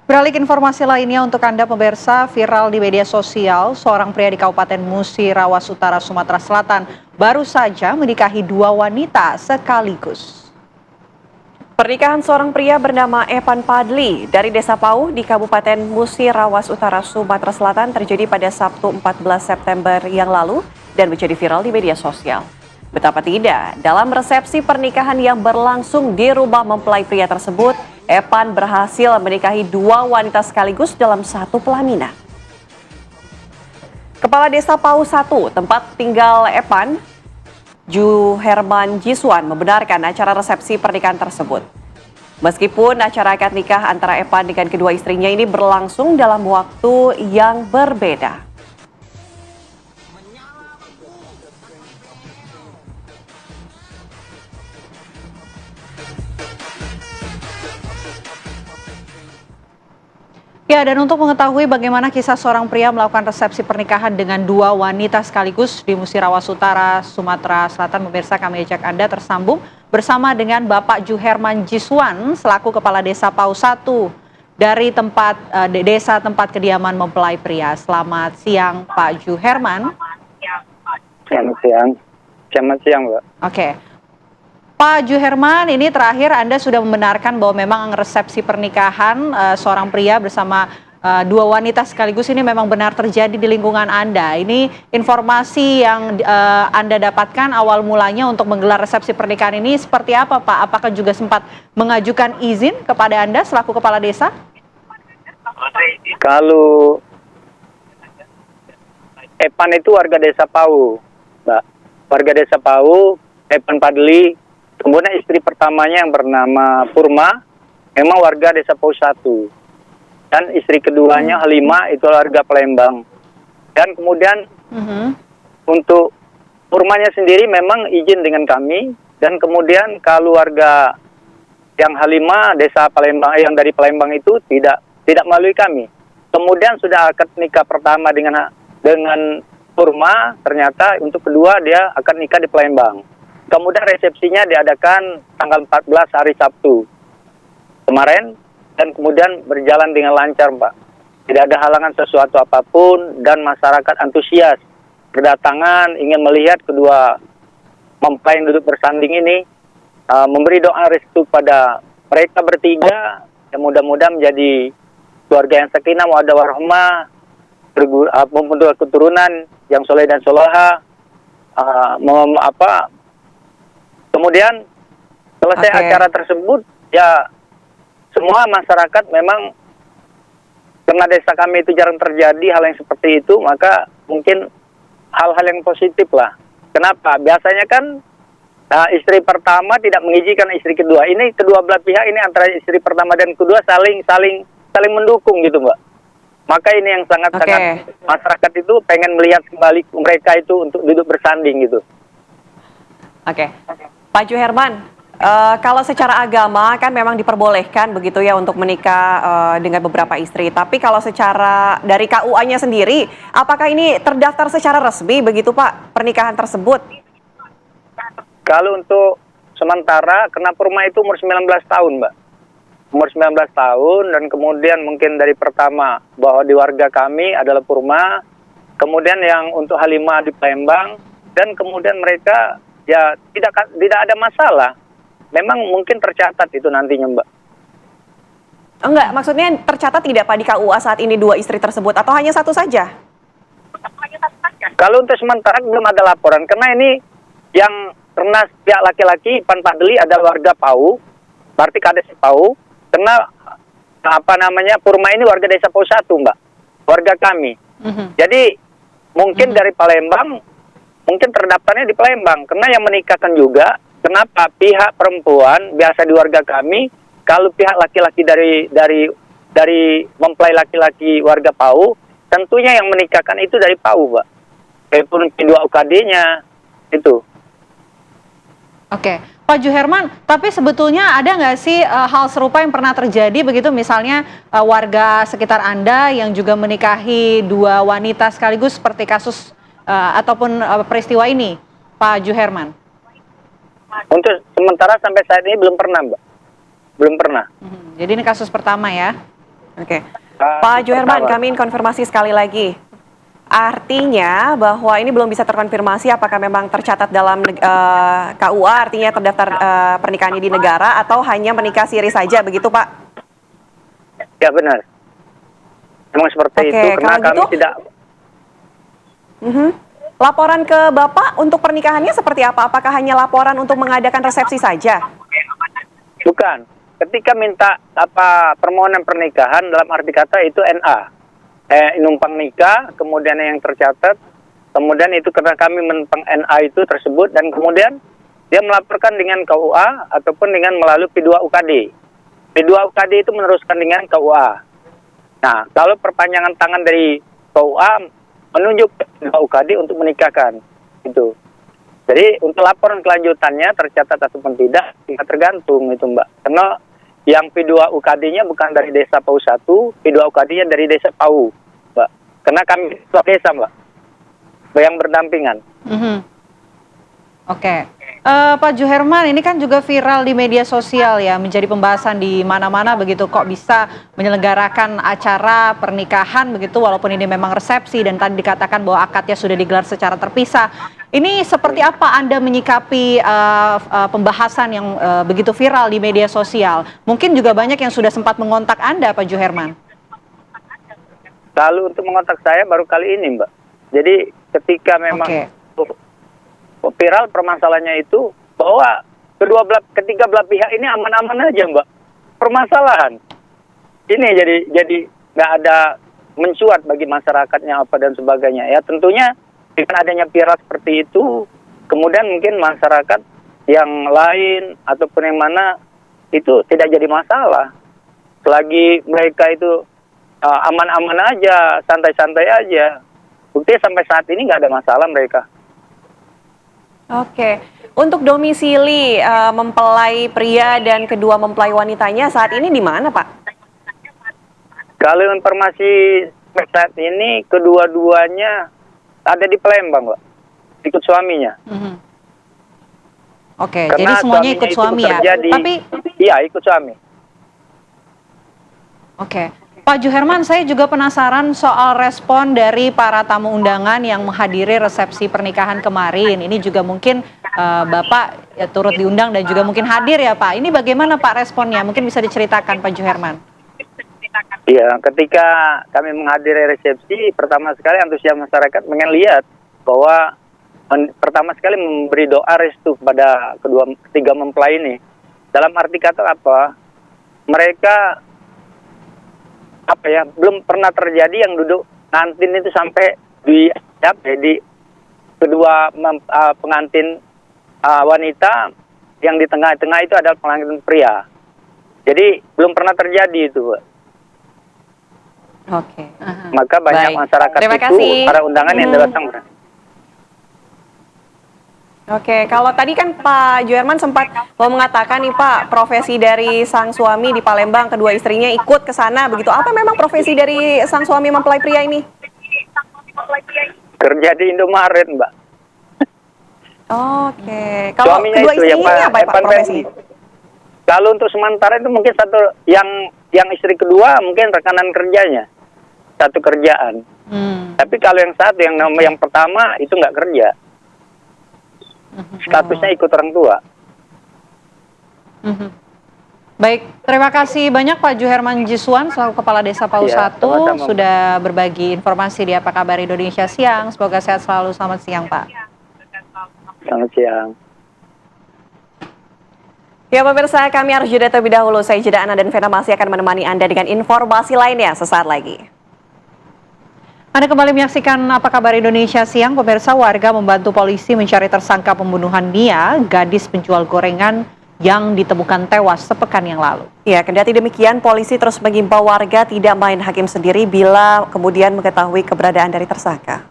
Beralih ke informasi lainnya untuk Anda pemirsa, viral di media sosial, seorang pria di Kabupaten Musi Rawas Utara, Sumatera Selatan baru saja menikahi 2 wanita sekaligus. Pernikahan seorang pria bernama Evan Padli dari Desa Pauh di Kabupaten Musi Rawas Utara, Sumatera Selatan terjadi pada Sabtu 14 September yang lalu dan menjadi viral di media sosial. Betapa tidak, dalam resepsi pernikahan yang berlangsung di rumah mempelai pria tersebut, Evan berhasil menikahi 2 wanita sekaligus dalam satu pelaminan. Kepala Desa Pauh 1, tempat tinggal Evan, Juherman Jiswan, membenarkan acara resepsi pernikahan tersebut. Meskipun acara akad nikah antara Evan dengan kedua istrinya ini berlangsung dalam waktu yang berbeda. Ya, dan untuk mengetahui bagaimana kisah seorang pria melakukan resepsi pernikahan dengan 2 wanita sekaligus di Musi Rawas Utara, Sumatera Selatan, pemirsa, kami ajak Anda tersambung bersama dengan Bapak Juherman Jiswan selaku Kepala Desa Pauh 1 dari desa tempat kediaman mempelai pria. Selamat siang, Pak Juherman. Selamat siang. Selamat siang, Mbak. Oke. Pak Juherman, ini terakhir Anda sudah membenarkan bahwa memang resepsi pernikahan seorang pria bersama dua wanita sekaligus ini memang benar terjadi di lingkungan Anda. Ini informasi yang Anda dapatkan awal mulanya untuk menggelar resepsi pernikahan ini seperti apa, Pak? Apakah juga sempat mengajukan izin kepada Anda selaku kepala desa? Kalau Epan itu warga desa Pau, Mbak. Warga desa Pau, Epan Padli. Kemudian istri pertamanya yang bernama Purma, memang warga desa Pau 1. Dan istri keduanya Halimah itu warga Palembang. Dan kemudian untuk Purmanya sendiri memang izin dengan kami. Dan kemudian kalau warga yang Halimah desa Palembang yang dari Palembang itu tidak melalui kami. Kemudian sudah akad nikah pertama dengan Purma, ternyata untuk kedua dia akan nikah di Palembang. Kemudian resepsinya diadakan tanggal 14 hari Sabtu kemarin, dan kemudian berjalan dengan lancar, Pak. Tidak ada halangan sesuatu apapun, dan masyarakat antusias berdatangan ingin melihat kedua mempelai yang duduk bersanding ini, memberi doa restu pada mereka bertiga, yang mudah-mudahan menjadi keluarga yang sakinah, mawaddah warahmah, membentuk keturunan yang soleh dan soleha. Kemudian selesai acara tersebut, ya semua masyarakat memang karena desa kami itu jarang terjadi hal yang seperti itu, maka mungkin hal-hal yang positif lah. Kenapa? Biasanya kan istri pertama tidak mengizinkan istri kedua. Ini kedua belah pihak ini antara istri pertama dan kedua saling mendukung gitu, Mbak. Maka ini yang sangat-sangat masyarakat itu pengen melihat kembali mereka itu untuk duduk bersanding gitu. Pak Juherman, kalau secara agama kan memang diperbolehkan begitu ya untuk menikah dengan beberapa istri. Tapi kalau secara dari KUA-nya sendiri, apakah ini terdaftar secara resmi begitu Pak pernikahan tersebut? Kalau untuk sementara, karena Purma itu umur 19 tahun, Mbak. Umur 19 tahun, dan kemudian mungkin dari pertama bahwa di warga kami adalah Purma, kemudian yang untuk Halimah di Palembang, dan kemudian mereka ya tidak ada masalah. Memang mungkin tercatat itu nantinya, Mbak. Enggak, maksudnya tercatat tidak Pak di KUA saat ini dua istri tersebut, atau hanya satu saja? Kalau untuk sementara belum ada laporan, karena ini yang karena pihak laki-laki Pan Padli adalah warga Pau, berarti kades Pau. Karena Purma ini warga desa Pau 1, Mbak, warga kami. Jadi mungkin dari Palembang, mungkin terdaftarnya di Palembang, karena yang menikahkan juga. Kenapa pihak perempuan biasa di warga kami, kalau pihak laki-laki dari mempelai laki-laki warga Pau, tentunya yang menikahkan itu dari Pau, Mbak. Walaupun kedua UKD-nya itu. Pak Juherman, tapi sebetulnya ada nggak sih hal serupa yang pernah terjadi begitu, misalnya warga sekitar Anda yang juga menikahi dua wanita sekaligus seperti kasus ataupun peristiwa ini, Pak Juherman? Untuk sementara sampai saat ini belum pernah, Mbak. Belum pernah. Jadi ini kasus pertama ya? Pak Juherman, kami konfirmasi sekali lagi. Artinya bahwa ini belum bisa terkonfirmasi apakah memang tercatat dalam KUA, artinya terdaftar pernikahannya di negara, atau hanya menikah siri saja, begitu Pak? Ya benar. Memang seperti itu, karena kami tidak... Laporan ke Bapak untuk pernikahannya seperti apa? Apakah hanya laporan untuk mengadakan resepsi saja? Bukan. Ketika minta permohonan pernikahan, dalam arti kata itu NA. Numpang nikah, kemudian yang tercatat, kemudian itu karena kami menumpang NA itu tersebut, dan kemudian dia melaporkan dengan KUA ataupun dengan melalui P2 UKD. P2 UKD itu meneruskan dengan KUA. Nah, kalau perpanjangan tangan dari KUA menunjuk P2 UKD untuk menikahkan itu. Jadi untuk laporan kelanjutannya tercatat ataupun tidak tergantung itu, Mbak. Karena yang P2 UKD-nya bukan dari desa Pau 1, P2 UKD-nya dari desa Pau, Mbak. Karena kami dua desa, Mbak, yang berdampingan. Pak Juherman, ini kan juga viral di media sosial ya, menjadi pembahasan di mana-mana begitu, kok bisa menyelenggarakan acara pernikahan begitu, walaupun ini memang resepsi dan tadi dikatakan bahwa akadnya sudah digelar secara terpisah. Ini seperti apa Anda menyikapi pembahasan yang begitu viral di media sosial? Mungkin juga banyak yang sudah sempat mengontak Anda, Pak Juherman. Lalu untuk mengontak saya baru kali ini, Mbak. Jadi ketika memang viral permasalahannya itu bahwa ketiga belah pihak ini aman-aman aja, Mbak. Permasalahan ini jadi nggak ada mencuat bagi masyarakatnya apa dan sebagainya. Ya tentunya dengan adanya viral seperti itu, kemudian mungkin masyarakat yang lain ataupun yang mana itu tidak jadi masalah. Selagi mereka itu aman-aman aja, santai-santai aja. Buktinya sampai saat ini nggak ada masalah mereka. Oke, untuk domisili mempelai pria dan kedua mempelai wanitanya saat ini di mana, Pak? Kalau informasi saat ini kedua-duanya ada di Palembang, Pak. Ikut suaminya. Oke, Karena jadi semuanya ikut suami ya. Tapi iya, ikut suami. Oke. Pak Juherman, saya juga penasaran soal respon dari para tamu undangan yang menghadiri resepsi pernikahan kemarin. Ini juga mungkin Bapak ya, turut diundang dan juga mungkin hadir ya Pak. Ini bagaimana Pak responnya? Mungkin bisa diceritakan Pak Juherman. Iya, ketika kami menghadiri resepsi, pertama sekali antusias masyarakat pengen lihat bahwa pertama sekali memberi doa restu kepada ketiga mempelai ini. Dalam arti kata apa? Mereka belum pernah terjadi yang duduk ngantin itu sampai di kedua pengantin wanita yang di tengah-tengah itu adalah pengantin pria. Jadi belum pernah terjadi itu, Pak. Oke. Maka banyak masyarakat Terima itu kasih. para undangan yang datang. Oke, kalau tadi kan Pak Juherman sempat mau mengatakan nih Pak, profesi dari sang suami di Palembang, kedua istrinya ikut ke sana begitu. Apa memang profesi dari sang suami mempelai pria ini? Kerja di Indomaret, Mbak. Oke, kalau Suaminya kedua itu istrinya ini apa Pak Evan profesi? Kalau untuk sementara itu mungkin satu yang istri kedua mungkin rekanan kerjanya, satu kerjaan. Tapi kalau yang satu yang pertama itu nggak kerja. Statusnya ikut orang tua. Baik, terima kasih banyak Pak Juherman Jiswan selaku Kepala Desa Pau 1 sudah berbagi informasi di Apa Kabar Indonesia Siang. Semoga sehat selalu. Selamat siang Pak. Selamat siang. Ya pemirsa, kami harus jeda terlebih dahulu. Saya jeda Ana dan Vena masih akan menemani Anda dengan informasi lainnya sesaat lagi. Anda kembali menyaksikan Apa Kabar Indonesia Siang. Pemirsa, warga membantu polisi mencari tersangka pembunuhan Nia, gadis penjual gorengan yang ditemukan tewas sepekan yang lalu. Ya, kendati demikian, polisi terus mengimbau warga tidak main hakim sendiri bila kemudian mengetahui keberadaan dari tersangka.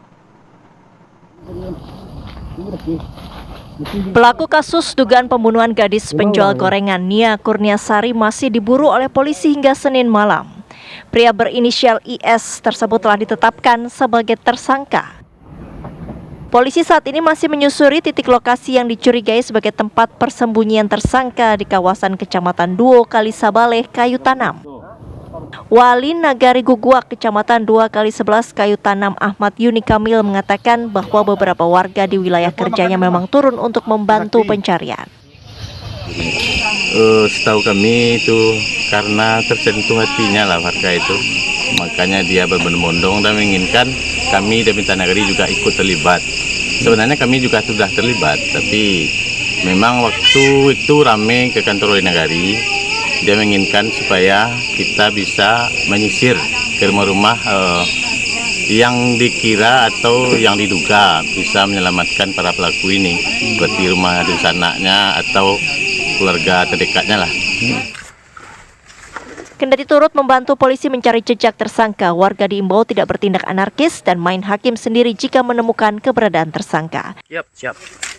Pelaku kasus dugaan pembunuhan gadis penjual gorengan Nia Kurniasari masih diburu oleh polisi hingga Senin malam. Pria berinisial IS tersebut telah ditetapkan sebagai tersangka. Polisi saat ini masih menyusuri titik lokasi yang dicurigai sebagai tempat persembunyian tersangka di kawasan Kecamatan Duo Kalisabaleh, Kayu Tanam. Wali Nagari Guguak, Kecamatan 2x11 Kayu Tanam Ahmad Yuni Kamil mengatakan bahwa beberapa warga di wilayah kerjanya memang turun untuk membantu pencarian. Setahu kami itu karena tersentuh hatinya lah warga itu, makanya dia berbondong-bondong dan menginginkan kami dari Nagari juga ikut terlibat. Sebenarnya kami juga sudah terlibat, tapi memang waktu itu ramai ke kantor Nagari. Dia menginginkan supaya kita bisa menyisir ke rumah-rumah yang dikira atau yang diduga bisa menyelamatkan para pelaku ini, seperti rumah anaknya atau keluarga terdekatnya lah. Kendati turut membantu polisi mencari jejak tersangka, warga diimbau tidak bertindak anarkis dan main hakim sendiri jika menemukan keberadaan tersangka. Siap.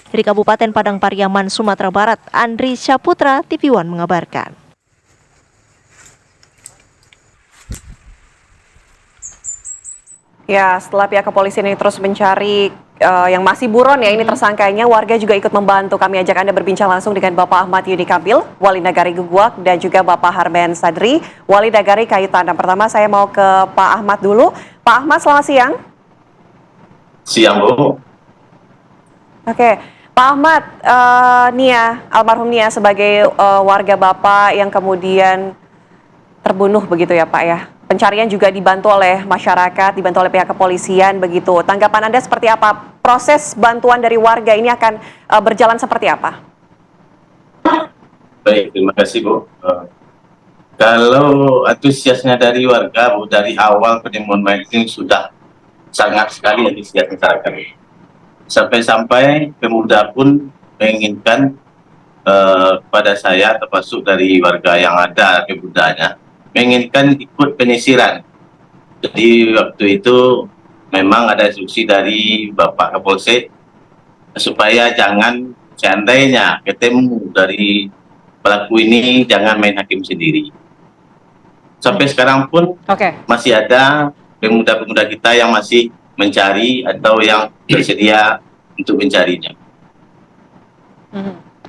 Dari Kabupaten Padang Pariaman, Sumatera Barat, Andri Syaputra, TV One mengabarkan. Ya, setelah pihak kepolisian ini terus mencari yang masih buron ya ini tersangkanya, warga juga ikut membantu. Kami ajak Anda berbincang langsung dengan Bapak Ahmad Yuni Kamil, Wali Nagari Guguak, dan juga Bapak Harmen Sadri, Wali Nagari Kayu Tanam. Pertama saya mau ke Pak Ahmad dulu. Pak Ahmad, selamat siang. Siang, Bu. Oke, Pak Ahmad, Nia, almarhum Nia sebagai warga Bapak yang kemudian terbunuh begitu ya Pak ya. pencarian juga dibantu oleh masyarakat, dibantu oleh pihak kepolisian begitu. Tanggapan Anda seperti apa? Proses bantuan dari warga ini akan berjalan seperti apa? Baik, terima kasih Bu. Kalau antusiasnya dari warga Bu, dari awal penemuan ini sudah sangat sekali antusias masyarakat. Sampai-sampai pemuda pun menginginkan pada saya, termasuk dari warga yang ada pemudanya, menginginkan ikut penyisiran. Jadi waktu itu memang ada instruksi dari Bapak Kapolsek supaya jangan seandainya ketemu dari pelaku ini jangan main hakim sendiri. Sampai sekarang pun masih ada pemuda-pemuda kita yang masih mencari atau yang bersedia untuk mencarinya.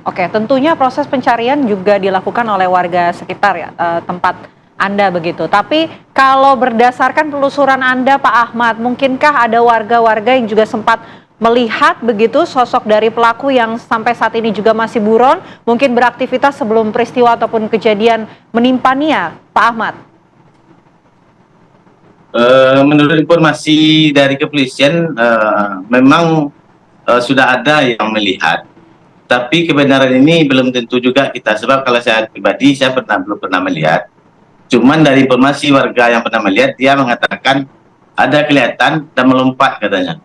Oke, tentunya proses pencarian juga dilakukan oleh warga sekitar ya, tempat Anda begitu. Tapi kalau berdasarkan penelusuran Anda Pak Ahmad, mungkinkah ada warga-warga yang juga sempat melihat begitu sosok dari pelaku yang sampai saat ini juga masih buron, mungkin beraktivitas sebelum peristiwa ataupun kejadian menimpa Nia, Pak Ahmad? Menurut informasi dari kepolisian, memang sudah ada yang melihat. Tapi kebenaran ini belum tentu juga kita, sebab kalau saya pribadi saya belum pernah melihat. Cuman dari informasi warga yang pernah melihat, dia mengatakan ada kelihatan dan melompat katanya.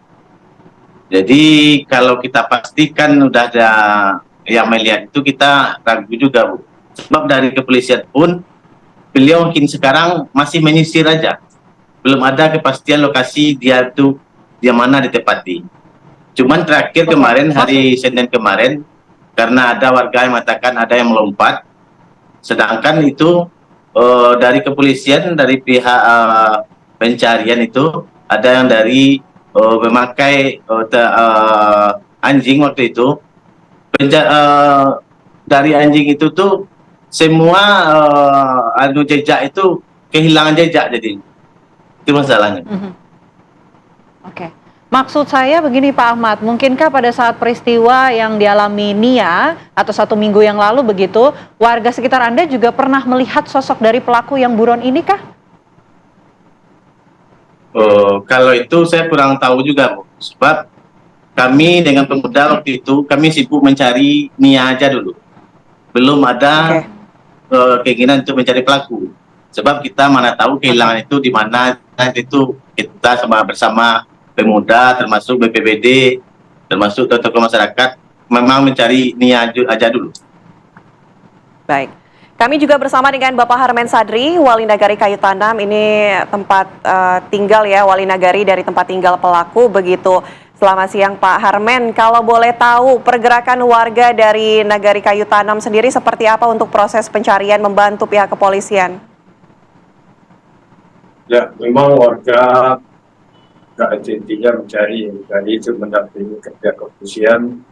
Jadi kalau kita pastikan udah ada yang melihat itu, kita ragu juga Bu. Sebab dari kepolisian pun beliau mungkin sekarang masih menyisir aja. Belum ada kepastian lokasi dia itu di mana ditempati. Cuman terakhir kemarin, hari Senin kemarin, karena ada warga yang mengatakan ada yang melompat, sedangkan itu dari kepolisian, dari pihak pencarian itu ada yang dari memakai anjing waktu itu. Dari anjing itu tuh semua jejak itu kehilangan jejak, jadi itu masalahnya. Oke. Maksud saya begini Pak Ahmad, mungkinkah pada saat peristiwa yang dialami Nia atau 1 minggu yang lalu begitu, warga sekitar Anda juga pernah melihat sosok dari pelaku yang buron ini kah? Kalau itu saya kurang tahu juga Bu, sebab kami dengan pemuda waktu itu kami sibuk mencari Nia aja dulu, belum ada keinginan untuk mencari pelaku, sebab kita mana tahu kehilangan itu di mana. Itu kita bersama pemuda, termasuk BPBD, termasuk tokoh masyarakat, memang mencari Nia aja dulu. Baik. Kami juga bersama dengan Bapak Harmen Sadri, Wali Nagari Kayu Tanam. Ini tempat tinggal ya, Wali Nagari dari tempat tinggal pelaku begitu. Selamat siang Pak Harmen. Kalau boleh tahu pergerakan warga dari Nagari Kayu Tanam sendiri seperti apa untuk proses pencarian membantu pihak kepolisian? Ya, memang warga intinya mencari itu mendampingi ke pihak kepolisian.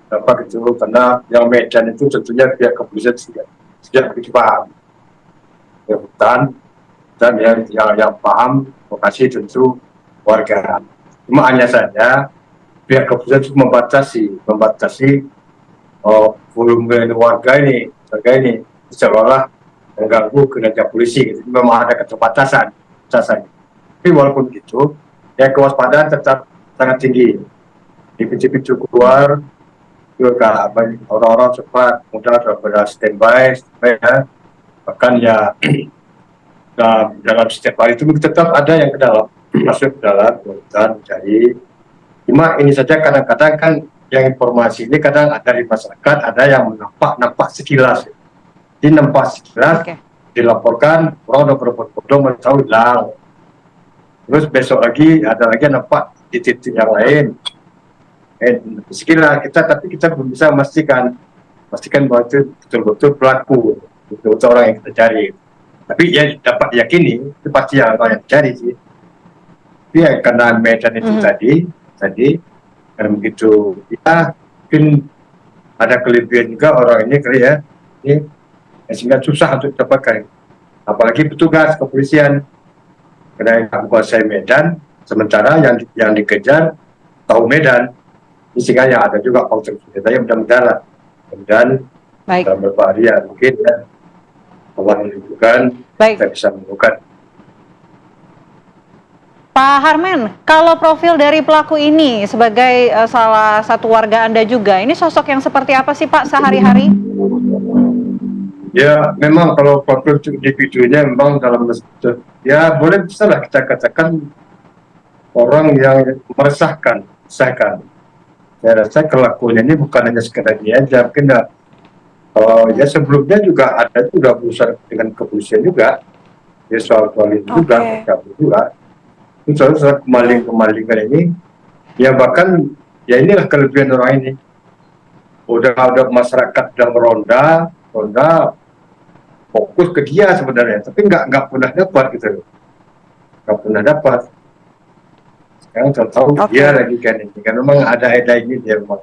Apa gitu? Karena yang Medan itu tentunya pihak kepolisian sejak begitu paham ya, hutan dan yang paham lokasi tentu warga. Cuma hanya saja pihak kepolisian itu membatasi volume warga ini seolah mengganggu kinerja polisi. Gitu. Memang ada keterbatasan. Tapi walaupun gitu, ya kewaspadaan tetap sangat tinggi. Di pintu-pintu keluar juga orang-orang cepat mudah sudah standby ya. Bahkan ya dalam setiap hari itu tetap ada yang ke dalam, masuk ke dalam dan mencari. Cuma ini saja kadang-kadang kan yang informasi ini kadang ada di masyarakat, ada yang nampak sekilas. Ini nampak sekilas, dilaporkan, orang udah berbondong-bondong tahu hilang. Terus besok lagi ada lagi yang nampak di titik yang lain. Sekiranya tapi kita belum bisa memastikan bahwa itu betul-betul pelaku, betul-betul orang yang kita cari. Tapi ya dapat diyakini itu pasti yang orang yang dicari sih. Tapi ya karena Medan itu tadi karena begitu ya mungkin ada kelebihan juga orang ini kali ya, ini sehingga susah untuk dapatkan. Apalagi petugas kepolisian karena yang menguasai Medan, sementara yang dikejar tahu Medan. Sehingga yang ada juga faktor senjata yang mudah-mudahan dalam beberapa hari ya mungkin ya Allah menunjukkan kita bisa menemukan. Pak Harmen, kalau profil dari pelaku ini sebagai salah satu warga Anda juga, ini sosok yang seperti apa sih Pak sehari-hari? Ya, memang kalau profil individunya memang dalam ya boleh bisa lah kita katakan orang yang meresahkan. Saya rasa kelakuannya ini bukan hanya sekedar dia aja, mungkin ya sebelumnya juga ada juga berusaha dengan kepolisian juga, ya soal itu juga, itu soal kemalingan ini, ya bahkan ya inilah kelebihan orang ini, udah masyarakat udah meronda fokus ke dia sebenarnya, tapi nggak pernah dapat gitu, nggak pernah dapat. Sekarang tahu dia lagi kan ini, kan memang ada ini dia memang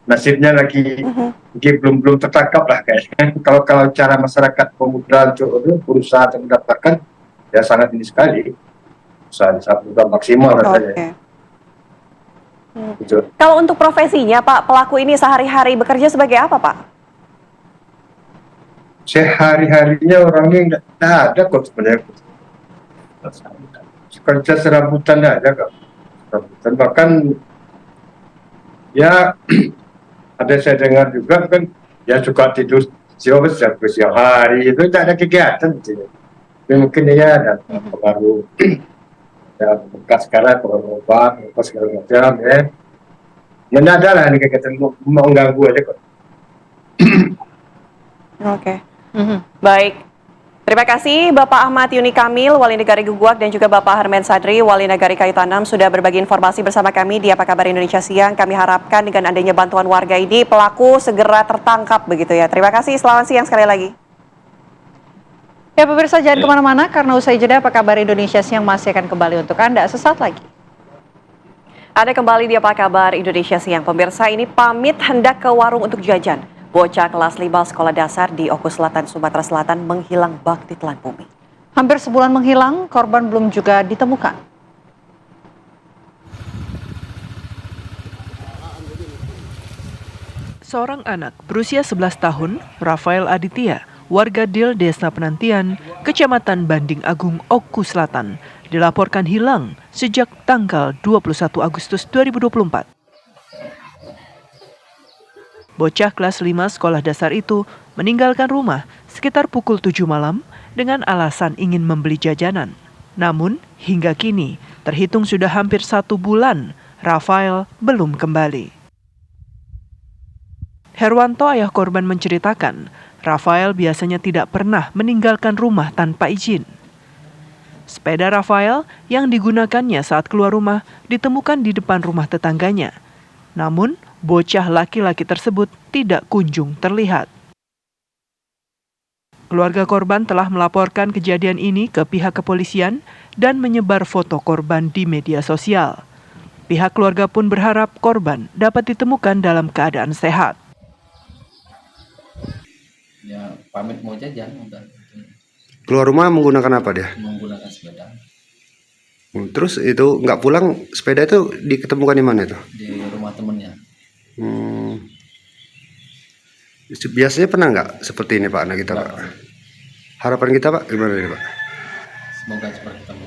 nasibnya lagi belum tertangkap lah kayaknya. Kalau cara masyarakat pemuda untuk berusaha untuk mendapatkan ya sangat ini sekali, usaha maksimal rasanya. Kalau untuk profesinya Pak, pelaku ini sehari-hari bekerja sebagai apa Pak? Sehari-harinya orangnya nggak ada kok sebenarnya. Kerja serabutan aja kok. Serabutan, bahkan ya ada saya dengar juga kan ya suka tidur siang hari itu tidak ada kegiatan gitu. Mungkin ya ada pengaruh ya bekas sekarang obat segala macam ya. Mana ada lah ini kegiatan mengganggu aja kok. Oke. Baik. Terima kasih Bapak Ahmad Yuni Kamil, Wali Negari Guguak, dan juga Bapak Harmen Sadri, Wali Negari Kayu Tanam, sudah berbagi informasi bersama kami di Apa Kabar Indonesia Siang. Kami harapkan dengan adanya bantuan warga ini, pelaku segera tertangkap begitu ya. Terima kasih, selamat siang sekali lagi. Ya pemirsa, jangan kemana-mana karena usai jeda Apa Kabar Indonesia Siang masih akan kembali untuk Anda sesaat lagi. Ada kembali di Apa Kabar Indonesia Siang. Pemirsa, ini pamit hendak ke warung untuk jajan. Bocah kelas 5 sekolah dasar di Oku Selatan, Sumatera Selatan menghilang bak ditelan bumi. Hampir sebulan menghilang, korban belum juga ditemukan. Seorang anak berusia 11 tahun, Rafael Aditya, warga Dil Desa Penantian, Kecamatan Banding Agung, Oku Selatan, dilaporkan hilang sejak tanggal 21 Agustus 2024. Bocah kelas 5 sekolah dasar itu meninggalkan rumah sekitar pukul 7 malam dengan alasan ingin membeli jajanan. Namun, hingga kini, terhitung sudah hampir 1 bulan, Rafael belum kembali. Herwanto, ayah korban, menceritakan, Rafael biasanya tidak pernah meninggalkan rumah tanpa izin. Sepeda Rafael yang digunakannya saat keluar rumah ditemukan di depan rumah tetangganya. Namun, bocah laki-laki tersebut tidak kunjung terlihat. Keluarga korban telah melaporkan kejadian ini ke pihak kepolisian dan menyebar foto korban di media sosial. Pihak keluarga pun berharap korban dapat ditemukan dalam keadaan sehat. Ya, pamit mau jajan. Keluar rumah menggunakan apa dia? Menggunakan sepeda. Terus itu nggak pulang, sepeda itu diketemukan di mana itu? Di rumah temennya. Biasanya pernah nggak seperti ini Pak anak kita Pak? Harapan kita Pak gimana ini Pak? Semoga cepat ketemu.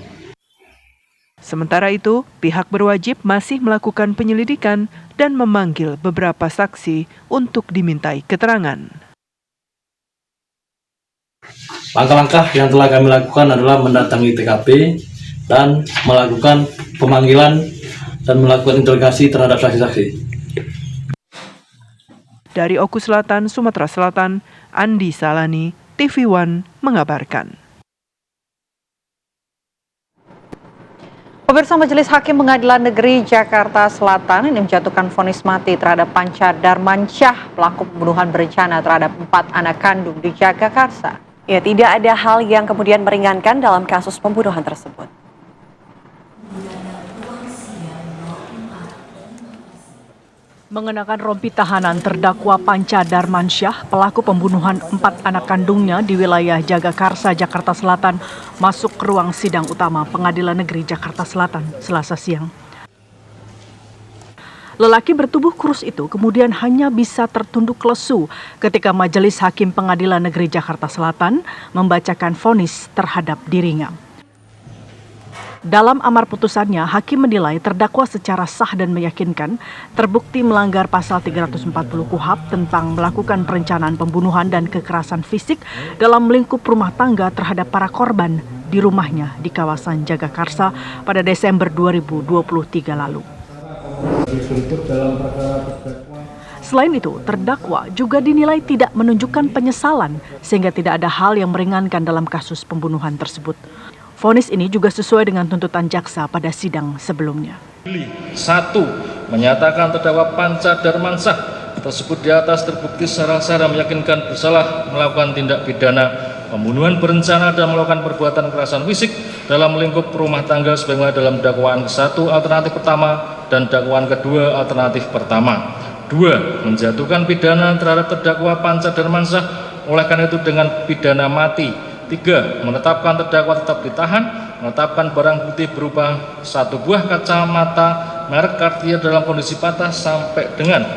Sementara itu, pihak berwajib masih melakukan penyelidikan dan memanggil beberapa saksi untuk dimintai keterangan. Langkah-langkah yang telah kami lakukan adalah mendatangi TKP dan melakukan pemanggilan dan melakukan interogasi terhadap saksi-saksi. Dari Oku Selatan, Sumatera Selatan, Andi Salani, TV One mengabarkan. Pemirsa, Majelis Hakim Pengadilan Negeri Jakarta Selatan ini menjatuhkan vonis mati terhadap Panca Darmansyah, pelaku pembunuhan berencana terhadap 4 anak kandung di Jagakarsa. Ya, tidak ada hal yang kemudian meringankan dalam kasus pembunuhan tersebut. Mengenakan rompi tahanan, terdakwa Panca Darmansyah, pelaku pembunuhan 4 anak kandungnya di wilayah Jagakarsa, Jakarta Selatan, masuk ke ruang sidang utama Pengadilan Negeri Jakarta Selatan, Selasa siang. Lelaki bertubuh kurus itu kemudian hanya bisa tertunduk lesu ketika Majelis Hakim Pengadilan Negeri Jakarta Selatan membacakan vonis terhadap dirinya. Dalam amar putusannya, hakim menilai terdakwa secara sah dan meyakinkan terbukti melanggar pasal 340 KUHP tentang melakukan perencanaan pembunuhan dan kekerasan fisik dalam lingkup rumah tangga terhadap para korban di rumahnya di kawasan Jagakarsa pada Desember 2023 lalu. Selain itu, terdakwa juga dinilai tidak menunjukkan penyesalan sehingga tidak ada hal yang meringankan dalam kasus pembunuhan tersebut. Vonis ini juga sesuai dengan tuntutan jaksa pada sidang sebelumnya. 1. Menyatakan terdakwa Panca Darmansyah tersebut di atas terbukti secara sah dan meyakinkan bersalah melakukan tindak pidana pembunuhan berencana dan melakukan perbuatan kekerasan fisik dalam lingkup rumah tangga sebagaimana dalam dakwaan ke-1 alternatif pertama dan dakwaan kedua alternatif pertama. 2. Menjatuhkan pidana terhadap terdakwa Panca Darmansyah oleh karena itu dengan pidana mati. 3. Menetapkan terdakwa tetap ditahan, menetapkan barang bukti berupa 1 buah kacamata merek Cartier dalam kondisi patah sampai dengan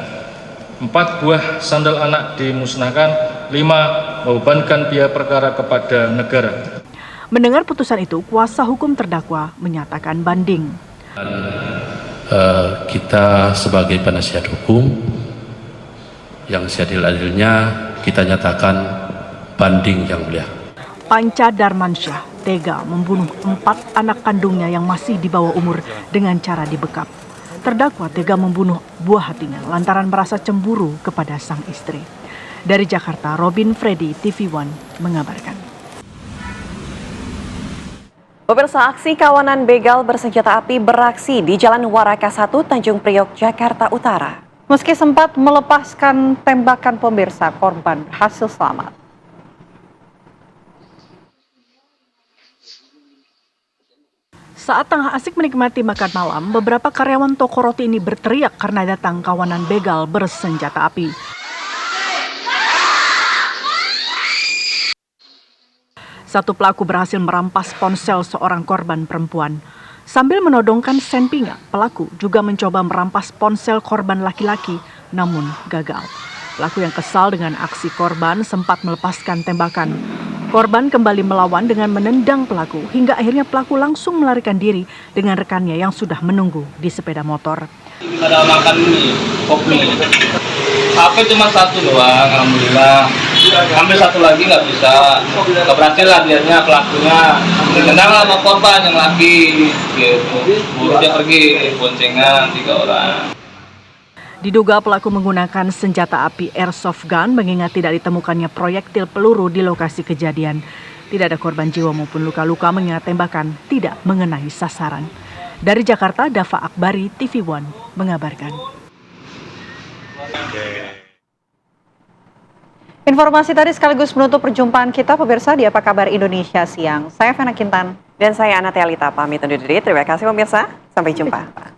4 buah sandal anak dimusnahkan. 5. Membebankan biaya perkara kepada negara. Mendengar putusan itu, kuasa hukum terdakwa menyatakan banding. Kita sebagai penasihat hukum yang seadil-adilnya kita nyatakan banding yang mulia. Panca Darmansyah tega membunuh 4 anak kandungnya yang masih di bawah umur dengan cara dibekap. Terdakwa tega membunuh buah hatinya lantaran merasa cemburu kepada sang istri. Dari Jakarta, Robin Freddy, TV One mengabarkan. Pemirsa, aksi kawanan begal bersenjata api beraksi di Jalan Waraka 1, Tanjung Priok, Jakarta Utara. Meski sempat melepaskan tembakan pemirsa, korban berhasil selamat. Saat tengah asik menikmati makan malam, beberapa karyawan toko roti ini berteriak karena datang kawanan begal bersenjata api. Satu pelaku berhasil merampas ponsel seorang korban perempuan. Sambil menodongkan sen pinggang, pelaku juga mencoba merampas ponsel korban laki-laki, namun gagal. Pelaku yang kesal dengan aksi korban sempat melepaskan tembakan. Korban kembali melawan dengan menendang pelaku, hingga akhirnya pelaku langsung melarikan diri dengan rekannya yang sudah menunggu di sepeda motor. Ada makan mie, kopi. HP cuma 1 doang, alhamdulillah. Ambil 1 lagi nggak bisa. Nggak berhasil lah dianya pelakunya. Ditendang sama korban yang laki, gitu. Dia pergi boncengan 3 orang. Diduga pelaku menggunakan senjata api airsoft gun mengingat tidak ditemukannya proyektil peluru di lokasi kejadian. Tidak ada korban jiwa maupun luka-luka mengingat tembakan tidak mengenai sasaran. Dari Jakarta, Dava Akbari, TV One mengabarkan. Informasi tadi sekaligus menutup perjumpaan kita pemirsa di Apa Kabar Indonesia Siang. Saya Fena Kintan. Dan saya Anatea Lita, pamit undur diri. Terima kasih pemirsa, sampai jumpa.